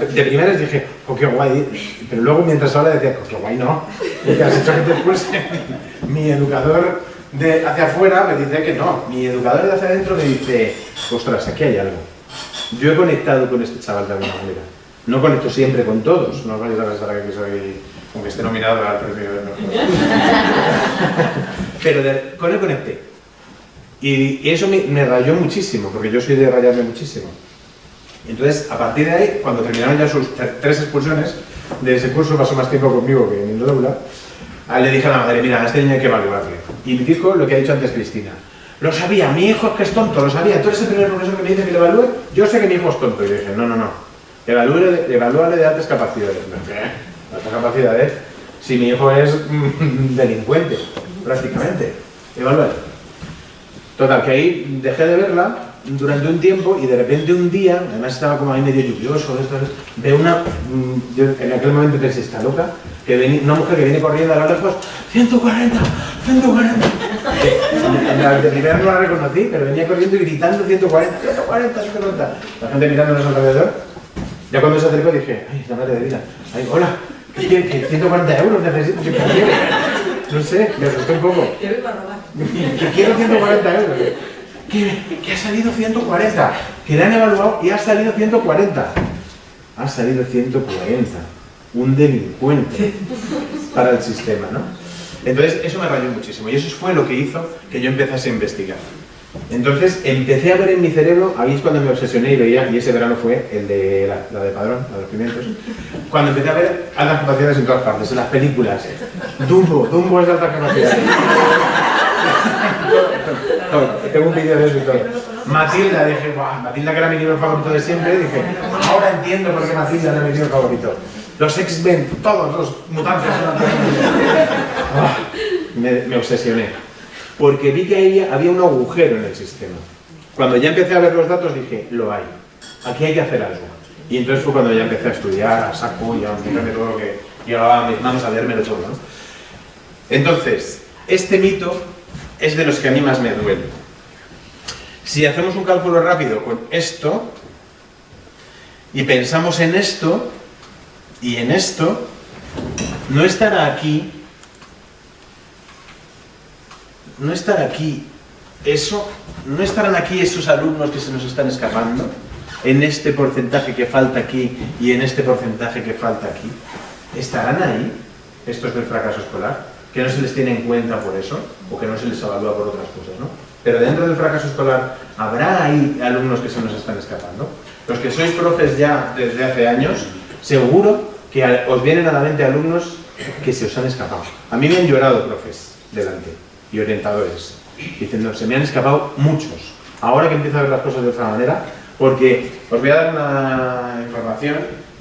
De primeras dije, oh, qué guay. Pero luego mientras habla decía, oh, qué guay no. Porque has hecho que te expulsen. Mi educador de hacia afuera me dice que no. Mi educador de hacia adentro me dice, ostras, aquí hay algo. Yo he conectado con este chaval de alguna manera. No conecto siempre con todos, no os vais a pensar que soy, aunque esté nominado al premio del mejor. Pero con él conecté. Y eso me rayó muchísimo, porque yo soy de rayarme muchísimo. Entonces, a partir de ahí, cuando terminaron ya sus 3 expulsiones de ese curso, pasó más tiempo conmigo que en el aula, le dije a la madre, mira, a este niño hay que evaluarle. Y dijo lo que ha dicho antes Cristina. Lo sabía, mi hijo es que es tonto, lo sabía. Tú eres el primer profesor que me dice que le evalúe, yo sé que mi hijo es tonto. Y le dije, no. Evalúale de altas capacidades. ¿Qué? altas capacidades, si mi hijo es delincuente, prácticamente. Evaluar. Total, que ahí dejé de verla durante un tiempo y de repente un día, además estaba como ahí medio lluvioso, veo yo en aquel momento pensé, está loca, que una mujer que viene corriendo a lo lejos, 140, 140. De primera no la reconocí, pero venía corriendo y gritando 140, 140, 140. La gente mirándonos alrededor. Ya cuando se acercó dije, ay, la madre de vida, ay, hola, ¿qué quiere? ¿Que 140 euros necesito? ¿Qué quiere? No sé, me asusté un poco. Te vengo a robar. Que quiero 140 euros. Que ha salido 140. Que le han evaluado y ha salido 140. Ha salido 140. Un delincuente para el sistema, ¿no? Entonces, eso me rayó muchísimo. Y eso fue lo que hizo que yo empezase a investigar. Entonces, empecé a ver en mi cerebro, ahí es cuando me obsesioné y veía, y ese verano fue el de la de Padrón, la de los pimientos, cuando empecé a ver altas capacidades en todas partes, en las películas. Dumbo es de altas capacidades. Tengo un vídeo de eso y todo. Matilda, dije, ¡guau! Matilda, que era mi libro favorito de siempre, dije, ahora entiendo por qué Matilda era mi libro favorito. Los X-Men, todos los mutantes. Me obsesioné. Porque vi que había un agujero en el sistema. Cuando ya empecé a ver los datos dije, lo hay. Aquí hay que hacer algo. Y entonces fue cuando ya empecé a estudiar, a saco y a mirarme todo lo que llegaba a mis manos, a leérmelo todo, ¿no? Entonces, este mito es de los que a mí más me duele. Si hacemos un cálculo rápido con esto, y pensamos en esto, y en esto, no estará aquí eso, no estarán aquí esos alumnos que se nos están escapando, en este porcentaje que falta aquí y en este porcentaje que falta aquí. ¿Estarán ahí estos del fracaso escolar? Que no se les tiene en cuenta por eso, o que no se les evalúa por otras cosas, ¿no? Pero dentro del fracaso escolar, ¿habrá ahí alumnos que se nos están escapando? Los que sois profes ya desde hace años, seguro que os vienen a la mente alumnos que se os han escapado. A mí me han llorado profes delante y orientadores, diciendo, se me han escapado muchos. Ahora que empiezo a ver las cosas de otra manera, porque os voy a dar una información,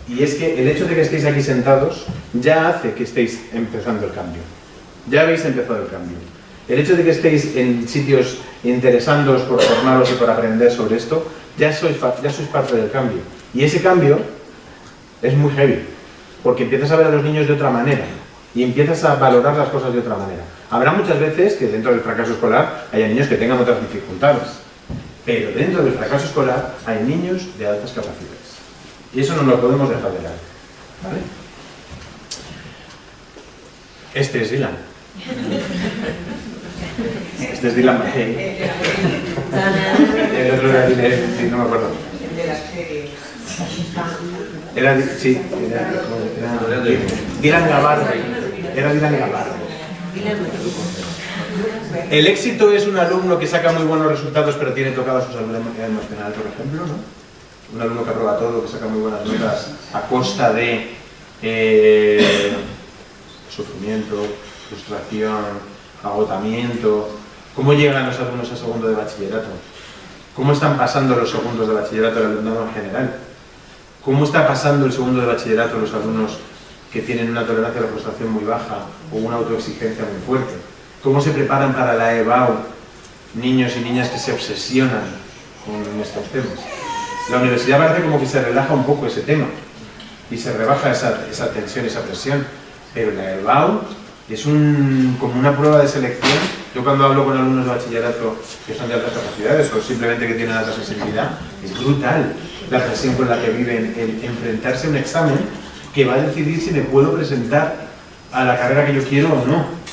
y es que el hecho de que estéis aquí sentados ya hace que estéis empezando el cambio. Ya habéis empezado el cambio. El hecho de que estéis en sitios interesándoos por formaros y por aprender sobre esto, ya sois parte del cambio. Y ese cambio es muy heavy, porque empiezas a ver a los niños de otra manera y empiezas a valorar las cosas de otra manera. Habrá muchas veces que dentro del fracaso escolar haya niños que tengan otras dificultades, pero dentro del fracaso escolar hay niños de altas capacidades. Y eso no lo podemos dejar de lado, ¿vale? Este es Dylan. Este es Dylan McKay. El otro era Dylan, sí, no me acuerdo. Era Dylan Gavarro. Era Dylan Gavarro. El éxito es un alumno que saca muy buenos resultados pero tiene tocada su salud emocional, por ejemplo, ¿no? Un alumno que aprueba todo, que saca muy buenas notas a costa de sufrimiento, frustración, agotamiento. ¿Cómo llegan los alumnos a segundo de bachillerato? ¿Cómo están pasando los segundos de bachillerato el alumnado en general? ¿Cómo está pasando el segundo de bachillerato los alumnos que tienen una tolerancia a la frustración muy baja o una autoexigencia muy fuerte? ¿Cómo se preparan para la EBAU niños y niñas que se obsesionan con estos temas? La universidad parece como que se relaja un poco ese tema y se rebaja esa tensión, esa presión, pero la EBAU es como una prueba de selección. Yo cuando hablo con alumnos de bachillerato que son de altas capacidades o simplemente que tienen alta sensibilidad, es brutal la presión con la que viven el enfrentarse a un examen que va a decidir si me puedo presentar a la carrera que yo quiero o no.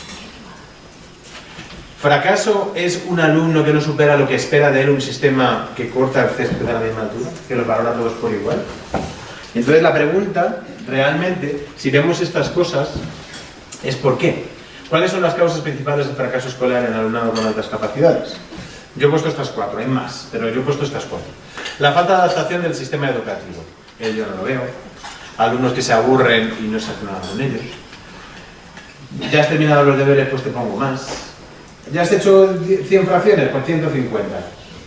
¿Fracaso es un alumno que no supera lo que espera de él un sistema que corta el césped a la misma altura, que los valora a todos por igual? Entonces la pregunta, realmente, si vemos estas cosas, es ¿por qué? ¿Cuáles son las causas principales del fracaso escolar en alumnado con altas capacidades? Yo he puesto estas 4, hay más, pero yo he puesto estas 4. La falta de adaptación del sistema educativo, yo no lo veo. Alumnos que se aburren y no se hacen nada con ellos. Ya has terminado los deberes, pues te pongo más. Ya has hecho 100 fracciones, pues 150.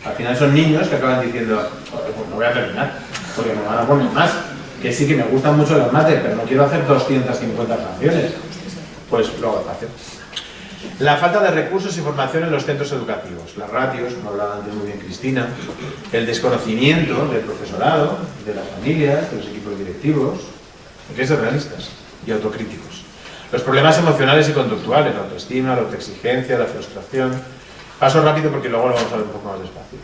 Al final son niños que acaban diciendo, pues no voy a terminar, porque me van a poner más. que sí que me gustan mucho las mates, pero no quiero hacer 250 fracciones, pues lo hago despacio. La falta de recursos y formación en los centros educativos, las ratios, como hablaba antes muy bien Cristina, el desconocimiento del profesorado, de las familias, de los equipos directivos, hay que ser realistas y autocríticos. Los problemas emocionales y conductuales, la autoestima, la autoexigencia, la frustración. Paso rápido porque luego lo vamos a ver un poco más despacio.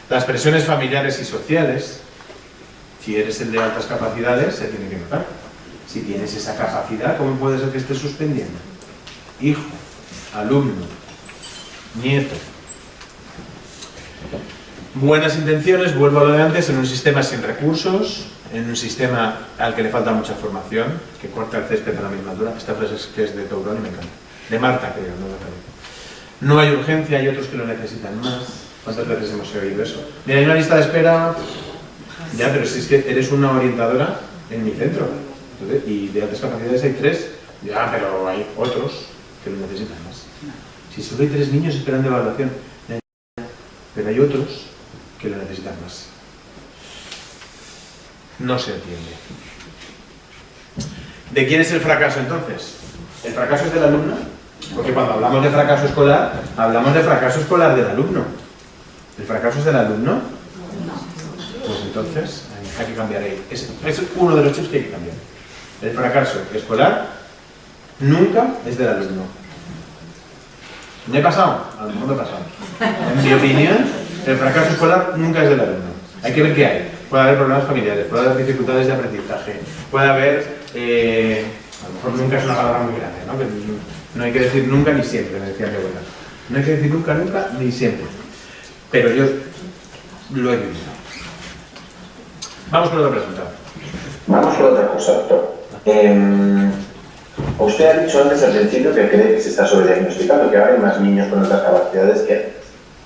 Las presiones familiares y sociales, si eres el de altas capacidades, se tiene que notar. Si tienes esa capacidad, ¿cómo puede ser que estés suspendiendo? Hijo, alumno, nieto. Buenas intenciones, vuelvo a lo de antes, en un sistema sin recursos, en un sistema al que le falta mucha formación, que corta el césped a la misma altura. Esta frase es que es de Tourón y me encanta. De Marta, creo, no de Javier. No hay urgencia, hay otros que lo necesitan más. ¿Cuántas veces hemos oído eso? Mira, hay una lista de espera. Ya, pero si es que eres una orientadora en mi centro. Entonces, y de altas capacidades hay 3. Ya, pero hay otros que lo necesitan más. Si solo hay 3 niños esperando evaluación, pero hay otros que lo necesitan más. No se entiende. ¿De quién es el fracaso entonces? ¿El fracaso es del alumno? Porque cuando hablamos de fracaso escolar, hablamos de fracaso escolar del alumno. ¿El fracaso es del alumno? Pues entonces hay que cambiar ahí. Es uno de los chips que hay que cambiar. El fracaso escolar nunca es del alumno. ¿Me he pasado? A lo mejor me he pasado. En mi opinión, el fracaso escolar nunca es del alumno. Hay que ver qué hay. Puede haber problemas familiares, puede haber dificultades de aprendizaje, puede haber... a lo mejor nunca es una palabra muy grande, ¿no? Que no hay que decir nunca ni siempre, me decía mi abuela. No hay que decir nunca, nunca, ni siempre. Pero yo lo he vivido. Vamos con otra pregunta. Vamos con otra cosa, doctor. Usted ha dicho antes al principio que cree que se está sobrediagnosticando, que ahora hay más niños con otras capacidades que antes.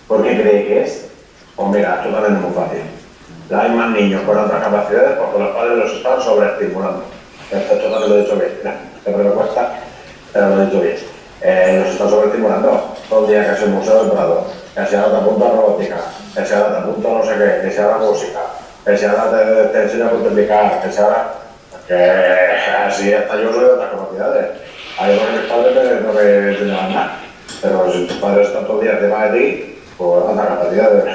¿Por qué cree que es? Hombre, esto también es muy fácil. Hay más niños con otras capacidades porque los padres los están sobreestimulando. Esto también lo he dicho bien. Siempre me cuesta, pero lo he dicho bien. Los están sobreestimulando. Todo el día que es el Museo del Prado, que se ahora te apunta a robótica, que se ahora te apunta no sé qué, que se ahora música, que se ahora te enseña a multiplicar, que se ahora... Que así hasta yo soy de otras capacidades. Hay otros que mis padres no me enseñaban nada. Pero si tus padres están todo el día encima de ti, pues otras capacidades.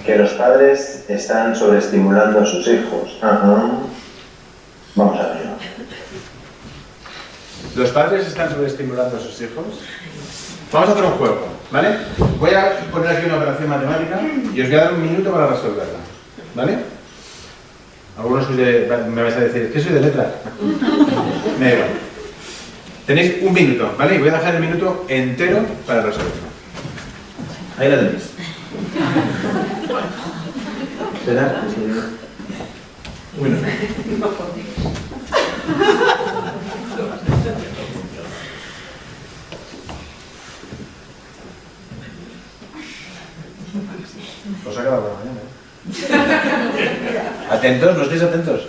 Que los padres están sobreestimulando a sus hijos. Vamos a verlo. ¿Los padres están sobreestimulando a sus hijos? Vamos a hacer un juego, ¿vale? Voy a poner aquí una operación matemática y os voy a dar un minuto para resolverla, ¿vale? Algunos me vais a decir, ¿es que soy de letras? Me da igual. Tenéis un minuto, ¿vale? Y voy a dejar el minuto entero para resolverlo. Ahí la tenéis. ¿Será? Un minuto. Os ha quedado por la mañana, ¿eh? ¿Atentos? ¿No estáis atentos?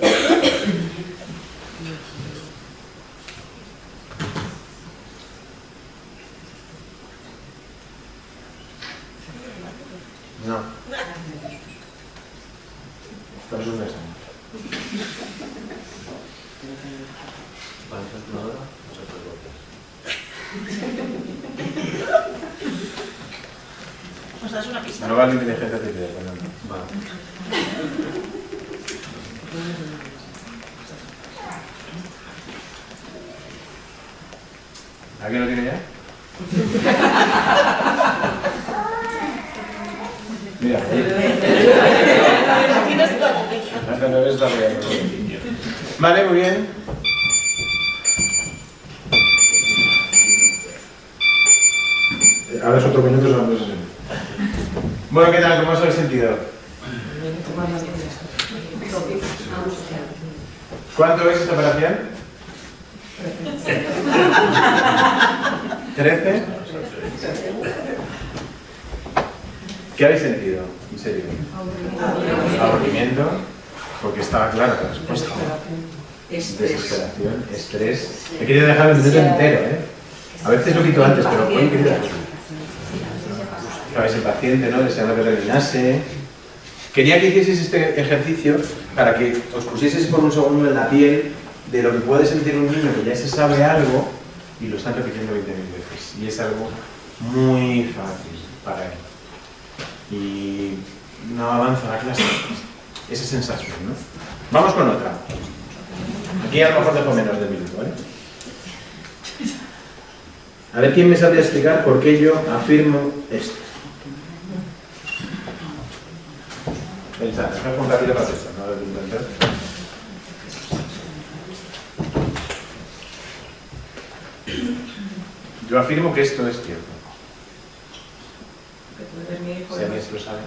No. Esto es un mes. ¿Nos das una pista? No vale inteligencia artificial, Fernando. Vale. ¿Alguien lo tiene ya? Mira, vale, muy bien. Ahora es otro minuto, son 2 segundos. Bueno, ¿qué tal? ¿Cómo os habéis sentido? ¿Cuánto es esta operación? 13. ¿Qué habéis sentido? En serio. Aburrimiento, porque estaba clara la respuesta. Desesperación, estrés. He querido dejar el minuto entero, ¿eh? A veces lo quito antes, pero hoy he querido. Estabais impaciente, ¿no? Deseando que terminase. Quería que hicieseis este ejercicio para que os pusieseis por un segundo en la piel de lo que puede sentir un niño que ya se sabe algo y lo están repitiendo 20.000 veces. Y es algo muy fácil para él. Y no avanza la clase. Esa sensación, ¿no? Vamos con otra. Aquí a lo mejor dejo menos de un minuto, ¿vale? A ver quién me sabría explicar por qué yo afirmo esto. Pensad, deja con rápido la testa, no lo voy a intentar. Yo afirmo que esto es cierto. Si alguien se lo sabe.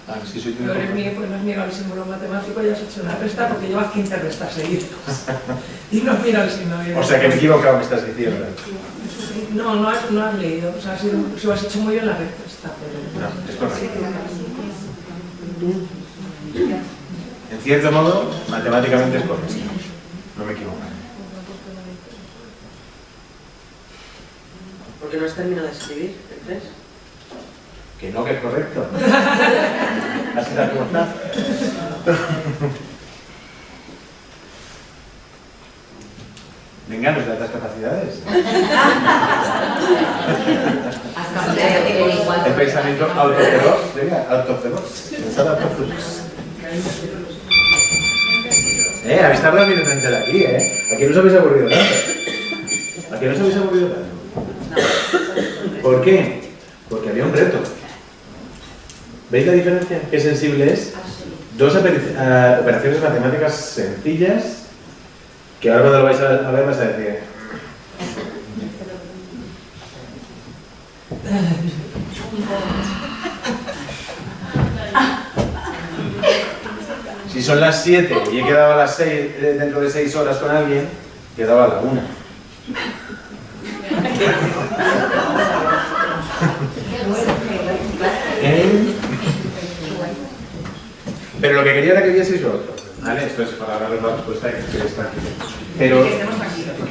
Ah, sí, soy tu hijo. Tú eres mi hijo y no has mirado el símbolo matemático y has hecho una resta porque llevas 15 restas seguidas. Y no has mirado el símbolo. O sea que me he equivocado, me estás diciendo. No has leído. O sea, si lo has hecho muy bien la respuesta. Pero... No, es correcto. En cierto modo, matemáticamente es correcto. No me equivoco. Porque no has terminado de escribir el 3. Que no, que es correcto. Así tal como está. Venga, ¿nos da otras capacidades? El pensamiento autocelos. Venga, autocelos. Pensad autocelos. Habéis tardado un minuto entero aquí, Aquí no os habéis aburrido tanto. Aquí no os habéis aburrido tanto. ¿Por qué? Porque había un reto. ¿Veis la diferencia? ¿Qué sensible es? Dos operaciones matemáticas sencillas que ahora cuando lo vais a ver vas a decir... Si son las 7 y he quedado a las 6 dentro de 6 horas con alguien, quedaba a la 1. Pero lo que quería era que vieseis lo otro, ¿vale? Esto es para darles la respuesta y que estéis tranquilos. Pero... que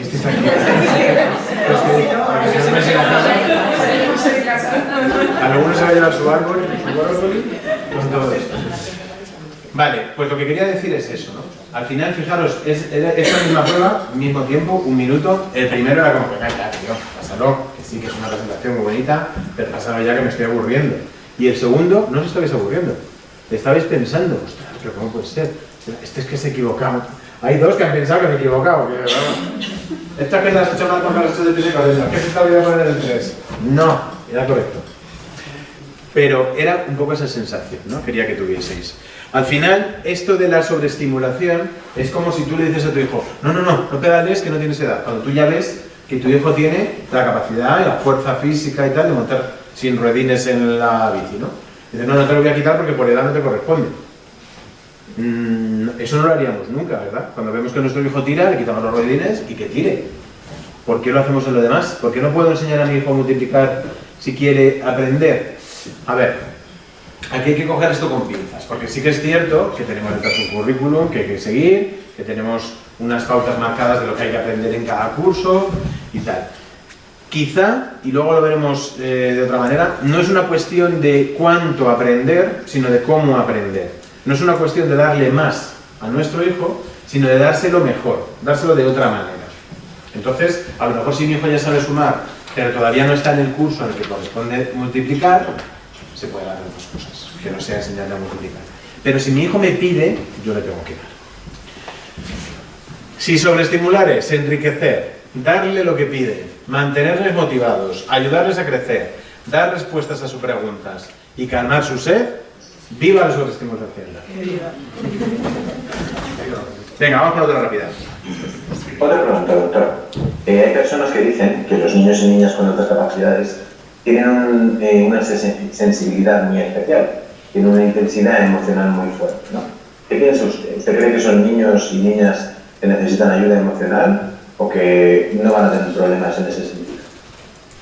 estéis tranquilos. Porque si no me sigue a alguno se va a llevar su árbol con todo esto. Vale, pues lo que quería decir es eso, ¿no? Al final, fijaros, es la misma prueba, mismo tiempo, un minuto. El primero era como que, tío, pásalo, que sí que es una presentación muy bonita, pero pásalo ya que me estoy aburriendo. Y el segundo, no os estabais aburriendo. Estabais pensando, ostras, pero ¿cómo puede ser? Este es que se ha equivocado. Hay dos que han pensado que me he equivocado. Esta es que te has hecho mal con los 8 de piso ¿qué se está olvidando poner el 3? No, era correcto. Pero era un poco esa sensación, ¿no? Quería que tuvieseis. Al final, esto de la sobreestimulación es como si tú le dices a tu hijo, no pedales que no tienes edad. Cuando tú ya ves que tu hijo tiene la capacidad y la fuerza física y tal de montar sin ruedines en la bici, ¿no? Dices, no te lo voy a quitar porque por edad no te corresponde. Eso no lo haríamos nunca, ¿verdad? Cuando vemos que nuestro hijo tira, le quitamos los ruedines y que tire. ¿Por qué lo hacemos en lo demás? ¿Por qué no puedo enseñar a mi hijo a multiplicar si quiere aprender? A ver, aquí hay que coger esto con pinzas, porque sí que es cierto que tenemos detrás un currículum que hay que seguir, que tenemos unas pautas marcadas de lo que hay que aprender en cada curso y tal. Quizá, y luego lo veremos de otra manera, no es una cuestión de cuánto aprender, sino de cómo aprender. No es una cuestión de darle más a nuestro hijo, sino de dárselo mejor, dárselo de otra manera. Entonces, a lo mejor si mi hijo ya sabe sumar, pero todavía no está en el curso en el que corresponde multiplicar, se puede dar otras cosas, que no sea enseñarle a multiplicar. Pero si mi hijo me pide, yo le tengo que dar. Si sobreestimular es enriquecer, darle lo que pide, mantenerles motivados, ayudarles a crecer, dar respuestas a sus preguntas y calmar su sed, ¡viva la sobreestimulación! Venga, vamos con otra rápida. Otra pregunta, doctor. Hay personas que dicen que los niños y niñas con otras capacidades tienen una sensibilidad muy especial, tienen una intensidad emocional muy fuerte, ¿no? ¿Qué piensa usted? ¿Usted cree que son niños y niñas que necesitan ayuda emocional o que no van a tener problemas en ese sentido?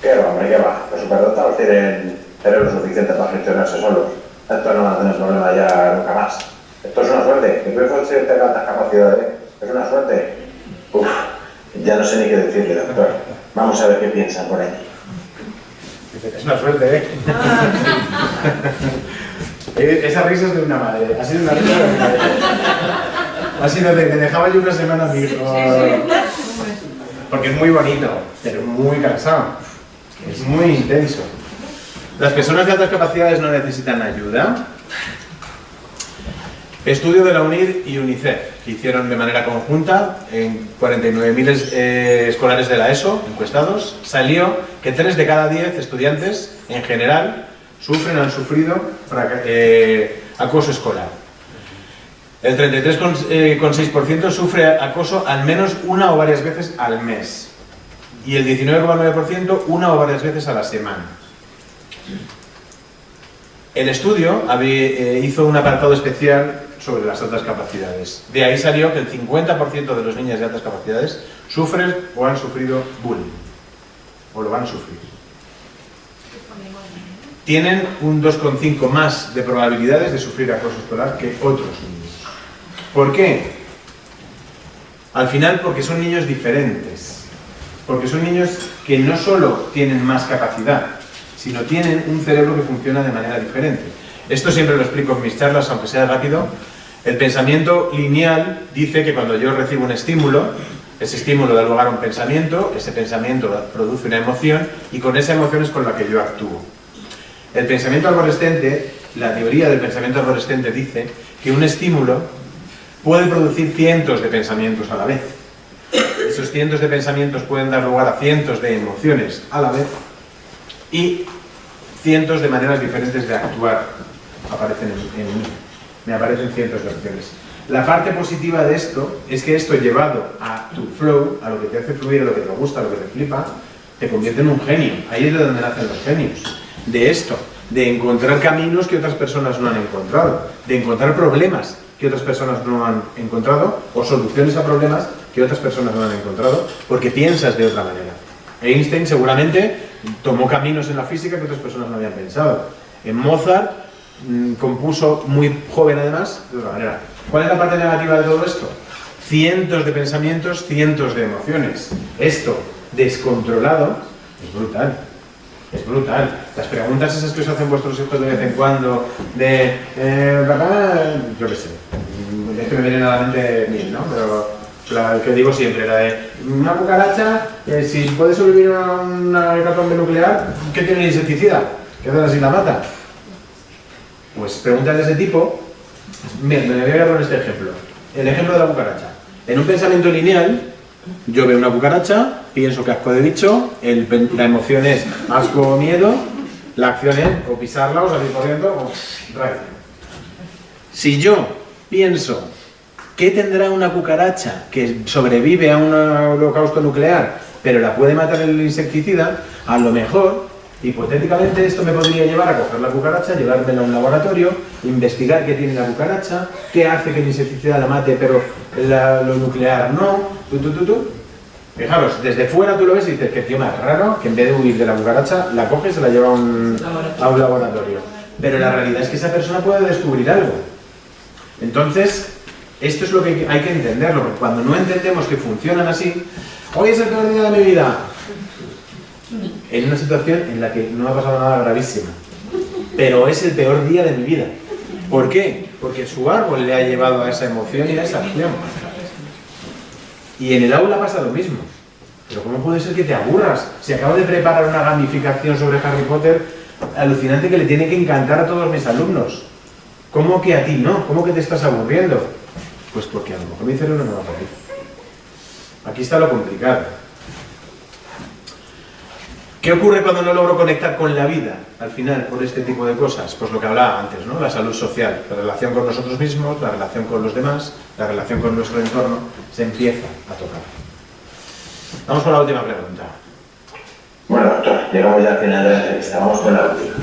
¿Qué va, hombre, qué va? Los superdotados tienen cerebro suficiente para gestionarse solos. Estos no van a tener problemas ya nunca más. Esto es una suerte. Que tu hijo tenga altas capacidades es una suerte. Uf, ya no sé ni qué decirle, doctor. Vamos a ver qué piensan por ahí. Es una suerte, ¿eh? Esa risa es de una madre, ha sido una risa de una madre. Ha sido de que dejaba yo una semana a mi hijo. Porque es muy bonito, pero muy cansado. Es muy intenso. ¿Las personas de altas capacidades no necesitan ayuda? Estudio de la UNIR y UNICEF, que hicieron de manera conjunta en 49.000 escolares de la ESO, encuestados, salió que 3 de cada 10 estudiantes, en general, han sufrido acoso escolar. El 33,6% sufre acoso al menos una o varias veces al mes. Y el 19,9% una o varias veces a la semana. El estudio hizo un apartado especial sobre las altas capacidades. De ahí salió que el 50% de los niños de altas capacidades sufren o han sufrido bullying. O lo van a sufrir. Tienen un 2,5 más de probabilidades de sufrir acoso escolar que otros niños. ¿Por qué? Al final porque son niños diferentes. Porque son niños que no solo tienen más capacidad, sino tienen un cerebro que funciona de manera diferente. Esto siempre lo explico en mis charlas, aunque sea rápido. El pensamiento lineal dice que cuando yo recibo un estímulo, ese estímulo da lugar a un pensamiento, ese pensamiento produce una emoción y con esa emoción es con la que yo actúo. El pensamiento arborescente, la teoría del pensamiento arborescente dice que un estímulo puede producir cientos de pensamientos a la vez. Esos cientos de pensamientos pueden dar lugar a cientos de emociones a la vez y cientos de maneras diferentes de actuar aparecen en mí. Me aparecen cientos de opciones. La parte positiva de esto es que esto llevado a tu flow, a lo que te hace fluir, a lo que te gusta, a lo que te flipa, te convierte en un genio. Ahí es de donde nacen los genios. De esto, de encontrar caminos que otras personas no han encontrado, de encontrar problemas que otras personas no han encontrado o soluciones a problemas que otras personas no han encontrado porque piensas de otra manera. Einstein seguramente tomó caminos en la física que otras personas no habían pensado. En Mozart compuso muy joven además de otra manera. ¿Cuál es la parte negativa de todo esto? Cientos de pensamientos, cientos de emociones. Esto descontrolado es brutal. Es brutal. Las preguntas esas que os hacen vuestros hijos de vez en cuando, de papá, yo qué sé, es que me vienen a la mente mil, ¿no? Pero la que digo siempre, la de una cucaracha, si puede sobrevivir a una hecatombe nuclear, ¿qué tiene el insecticida? ¿Qué haces si la mata? Pues preguntas de ese tipo. Mira, me voy a dar con este ejemplo. El ejemplo de la cucaracha. En un pensamiento lineal, yo veo una cucaracha, pienso que asco de bicho, la emoción es asco o miedo, la acción es o pisarla o salir corriendo o rayo. Si yo pienso ¿qué tendrá una cucaracha que sobrevive a un holocausto nuclear pero la puede matar el insecticida? A lo mejor, hipotéticamente, esto me podría llevar a coger la cucaracha, llevármela a un laboratorio, investigar qué tiene la cucaracha, qué hace que el insecticida la mate pero lo nuclear no, Fijaros, desde fuera tú lo ves y dices que tío más raro, que en vez de huir de la cucaracha, la coge y se la lleva a un laboratorio. Pero la realidad es que esa persona puede descubrir algo. Entonces, esto es lo que hay que entenderlo, porque cuando no entendemos que funcionan así, hoy es el peor día de mi vida, en una situación en la que no ha pasado nada gravísimo, pero es el peor día de mi vida. ¿Por qué? Porque su árbol le ha llevado a esa emoción y a esa acción. Y en el aula pasa lo mismo. Pero ¿cómo puede ser que te aburras? Si acabo de preparar una gamificación sobre Harry Potter alucinante que le tiene que encantar a todos mis alumnos. ¿Cómo que a ti no? ¿Cómo que te estás aburriendo? Pues porque a lo mejor mi cerebro no va por ahí. Aquí está lo complicado. ¿Qué ocurre cuando no logro conectar con la vida, al final, por este tipo de cosas? Pues lo que hablaba antes, ¿no? La salud social, la relación con nosotros mismos, la relación con los demás, la relación con nuestro entorno, se empieza a tocar. Vamos con la última pregunta. Bueno, doctor, llegamos ya al final de la entrevista. Vamos con la última.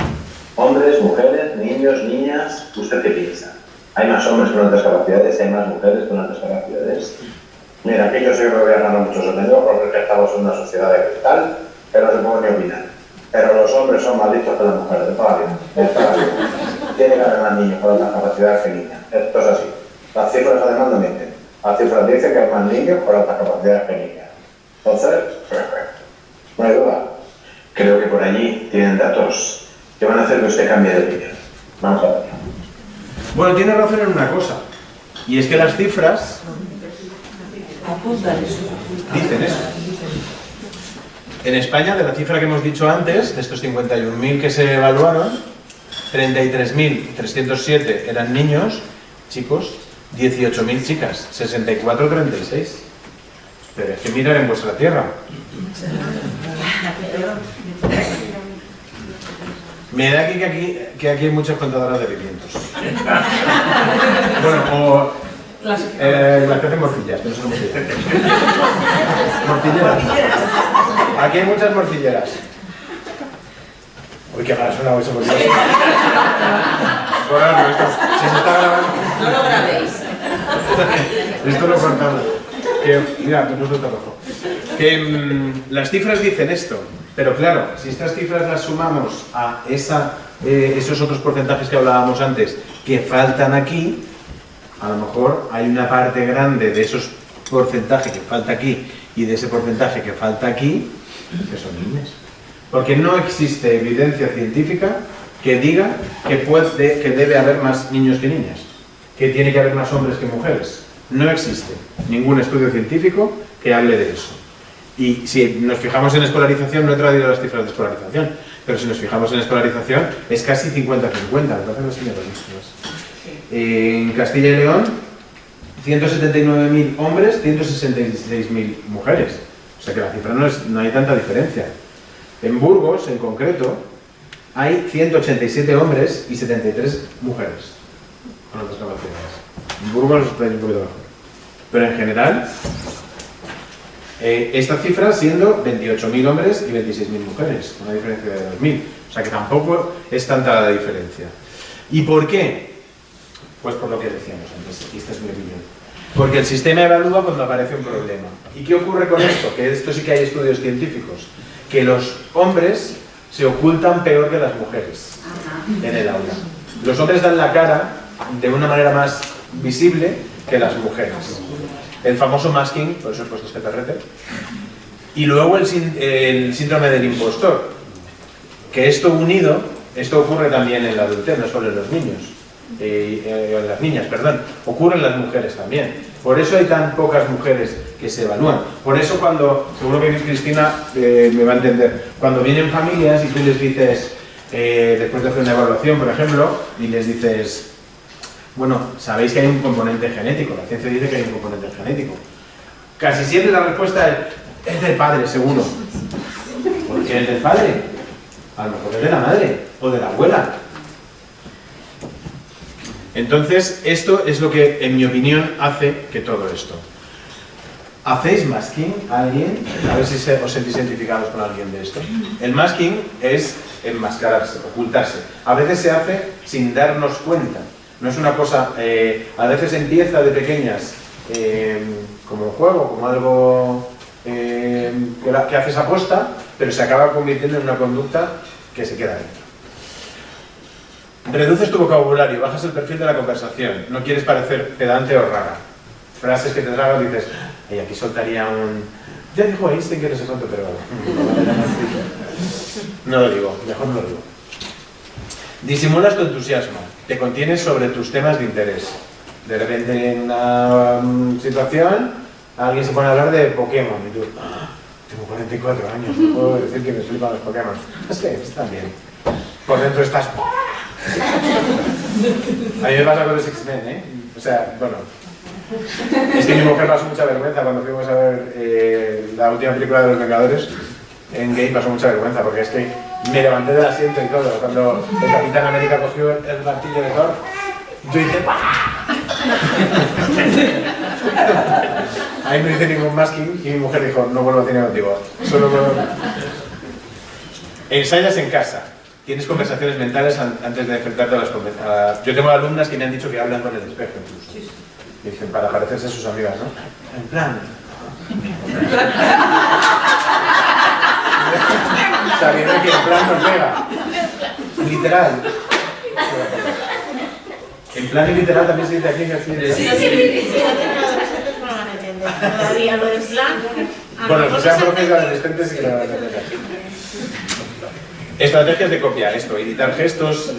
Hombres, mujeres, niños, niñas, ¿usted qué piensa? ¿Hay más hombres con altas capacidades? ¿Hay más mujeres con altas capacidades? Mira, aquí yo soy que voy a ganar muchos amigos porque estamos en una sociedad de cristal, pero no se puede ni opinar. Pero los hombres son más listos que las mujeres, de toda la vida. Tiene que haber más niños con altas capacidades que niñas. Esto es así. Las cifras además no mienten. Las cifras dicen que hay más niños con altas capacidades que niñas. Entonces, no hay duda. Creo que por allí tienen datos que van a hacer que usted cambie de opinión. Vamos a ver. Bueno, tiene razón en una cosa, y es que las cifras dicen eso. En España, de la cifra que hemos dicho antes, de estos 51.000 que se evaluaron, 33.307 eran niños, chicos, 18.000 chicas, 64-36. Pero es que mirar en vuestra tierra. Me da que aquí hay muchas contadoras de pimientos. Bueno, o las que hacen morcillas, que no son morcillas. Morcilleras. Aquí hay muchas morcilleras. Uy, qué mal suena eso morcillas. Bueno, esto, si se está grabando. No lo grabéis. Esto lo cortamos. Que, mira, tu puesto rojo. Que las cifras dicen esto, pero claro, si estas cifras las sumamos a esos otros porcentajes que hablábamos antes, que faltan aquí, a lo mejor hay una parte grande de esos porcentajes que falta aquí y de ese porcentaje que falta aquí, que son niños. Porque no existe evidencia científica que diga que debe haber más niños que niñas, que tiene que haber más hombres que mujeres. No existe ningún estudio científico que hable de eso. Y si nos fijamos en escolarización, no he traído las cifras de escolarización, pero si nos fijamos en escolarización es casi 50-50, entonces en Castilla y León 179.000 hombres, 166.000 mujeres, o sea que la cifra no hay tanta diferencia. En Burgos, en concreto, hay 187 hombres y 73 mujeres con otras capacidades. En Burgos está un poquito mejor, pero en general esta cifra siendo 28.000 hombres y 26.000 mujeres, una diferencia de 2.000, o sea que tampoco es tanta la diferencia. ¿Y por qué? Pues por lo que decíamos antes, y esta es mi opinión. Porque el sistema evalúa cuando aparece un problema. ¿Y qué ocurre con esto? Que esto sí que hay estudios científicos, que los hombres se ocultan peor que las mujeres en el aula. Los hombres dan la cara de una manera más visible que las mujeres. El famoso masking, por eso he puesto este perrete. Y luego el síndrome del impostor, que esto unido, esto ocurre también en la adultez, no solo en los niños, en las niñas, perdón, ocurre en las mujeres también. Por eso hay tan pocas mujeres que se evalúan. Por eso cuando, seguro que Cristina me va a entender, cuando vienen familias y tú les dices, después de hacer una evaluación, por ejemplo, y les dices, bueno, sabéis que hay un componente genético, la ciencia dice que hay un componente genético. Casi siempre la respuesta es del padre, seguro. ¿Por qué es del padre? A lo mejor es de la madre o de la abuela. Entonces, esto es lo que, en mi opinión, hace que todo esto. ¿Hacéis masking a alguien? A ver si os sentís identificados con alguien de esto. El masking es enmascararse, ocultarse. A veces se hace sin darnos cuenta. No es una cosa, a veces empieza de pequeñas como un juego, como algo que haces aposta, pero se acaba convirtiendo en una conducta que se queda dentro. Reduces tu vocabulario, bajas el perfil de la conversación, no quieres parecer pedante o rara. Frases que te tragas y dices, y aquí soltaría un... Ya dijo Einstein que no sé cuánto, pero... No lo digo, mejor no lo digo. Disimulas tu entusiasmo, te contienes sobre tus temas de interés. De repente en una situación, alguien se pone a hablar de Pokémon y tú, tengo 44 años, no puedo decir que me flipan los Pokémon. Sí, está bien. Por dentro estás... A mí me pasa con los X-Men, ¿eh? O sea, bueno... Es que mi mujer pasó mucha vergüenza cuando fuimos a ver la última película de Los Vengadores. En Game pasó mucha vergüenza porque es que me levanté del asiento y todo. Cuando el Capitán América cogió el martillo de Thor, yo dije ahí no hice ningún masking y mi mujer dijo, no vuelvo a cine contigo. Solo vuelvo... Ensayas en casa. Tienes conversaciones mentales antes de enfrentarte a las conversaciones. Yo tengo alumnas que me han dicho que hablan con el espejo incluso. Y dicen, para parecerse a sus amigas, ¿no? En plan... Sabiendo que en plan nos pega. Literal. En plan y literal también se dice aquí en Castilla. Sí. No van a entender. Todavía lo de plan... Bueno, si sean profes adolescentes y que lo van a entender. Estrategias de copiar esto, editar gestos,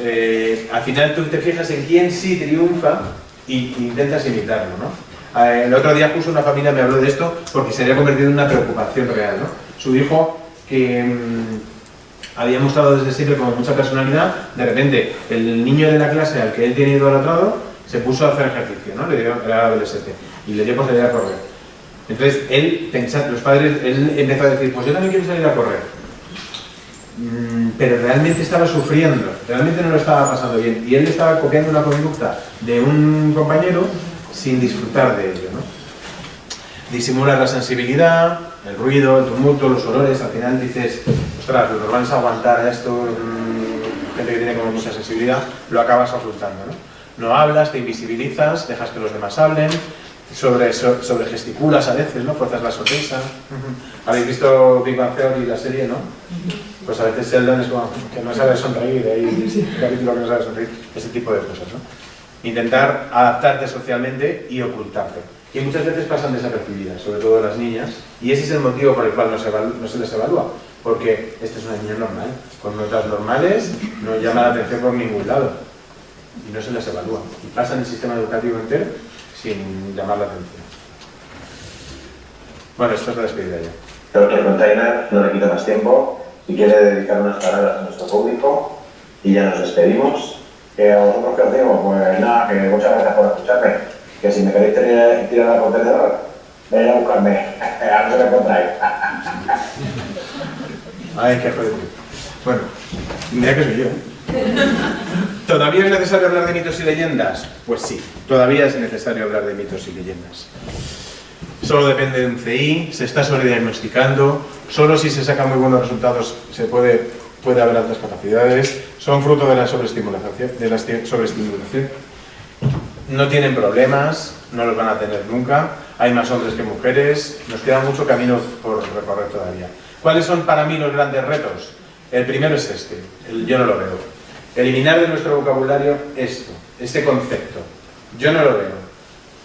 al final tú te fijas en quién sí triunfa y intentas imitarlo, ¿no? El otro día justo una familia me habló de esto porque se había convertido en una preocupación real, ¿no? Su hijo, que había mostrado desde siempre como mucha personalidad, de repente el niño de la clase al que él tiene idolatrado se puso a hacer ejercicio, ¿no? Era adolescente y le dio por salir a correr. Entonces él, los padres, él empezó a decir, pues yo también quiero salir a correr. Pero realmente estaba sufriendo, realmente no lo estaba pasando bien y él estaba copiando una conducta de un compañero sin disfrutar de ello, ¿no? Disimular la sensibilidad, el ruido, el tumulto, los olores, al final dices, ostras, lo normal es aguantar a esto, gente que tiene como mucha sensibilidad, lo acabas ocultando, ¿no? No hablas, te invisibilizas, dejas que los demás hablen, sobre gesticulas a veces, ¿no? Fuerzas la sonrisa. ¿Habéis visto Big Bang Theory, la serie, no? Pues a veces Sheldon es como que no sabe sonreír, hay un capítulo que no sabe sonreír, ese tipo de cosas, ¿no? Intentar adaptarte socialmente y ocultarte. Y muchas veces pasan desapercibidas, sobre todo las niñas, y ese es el motivo por el cual no se les evalúa, porque esta es una niña normal, con notas normales, no llama la atención por ningún lado, y no se les evalúa, y pasan el sistema educativo entero sin llamar la atención. Bueno, esto es la despedida ya. Creo que el container no le quita más tiempo. Si quiere dedicar unas palabras a nuestro público y ya nos despedimos. Que a vosotros que os digo, pues nada, que muchas gracias por escucharme. Que si me queréis tirar al contenedor, venid a buscarme, a ver si me encontráis. Ay, qué joder. Bueno, mira que soy yo. ¿Todavía es necesario hablar de mitos y leyendas? Pues sí, todavía es necesario hablar de mitos y leyendas. Solo depende de un CI, se está sobrediagnosticando, solo si se sacan muy buenos resultados puede haber altas capacidades, son fruto de la sobreestimulación. No tienen problemas, no los van a tener nunca, hay más hombres que mujeres, nos queda mucho camino por recorrer todavía. ¿Cuáles son para mí los grandes retos? El primero es este, yo no lo veo. Eliminar de nuestro vocabulario este concepto. Yo no lo veo.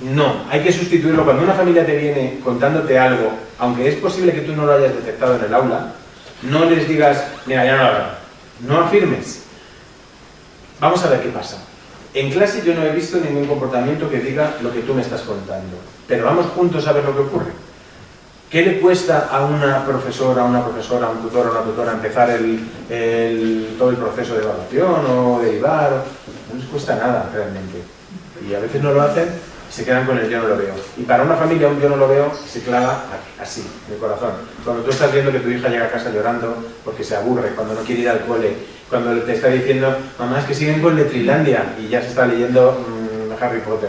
No, hay que sustituirlo. Cuando una familia te viene contándote algo, aunque es posible que tú no lo hayas detectado en el aula, no les digas, mira, ya no lo hago. No afirmes. Vamos a ver qué pasa. En clase yo no he visto ningún comportamiento que diga lo que tú me estás contando. Pero vamos juntos a ver lo que ocurre. ¿Qué le cuesta a una profesora, a un tutor o una tutora empezar todo el proceso de evaluación o derivar? No les cuesta nada realmente. Y a veces no lo hacen y se quedan con el yo no lo veo. Y para una familia un yo no lo veo se clava así, en el corazón. Cuando tú estás viendo que tu hija llega a casa llorando porque se aburre, cuando no quiere ir al cole, cuando te está diciendo, mamá, es que siguen con Letrilandia y ya se está leyendo Harry Potter.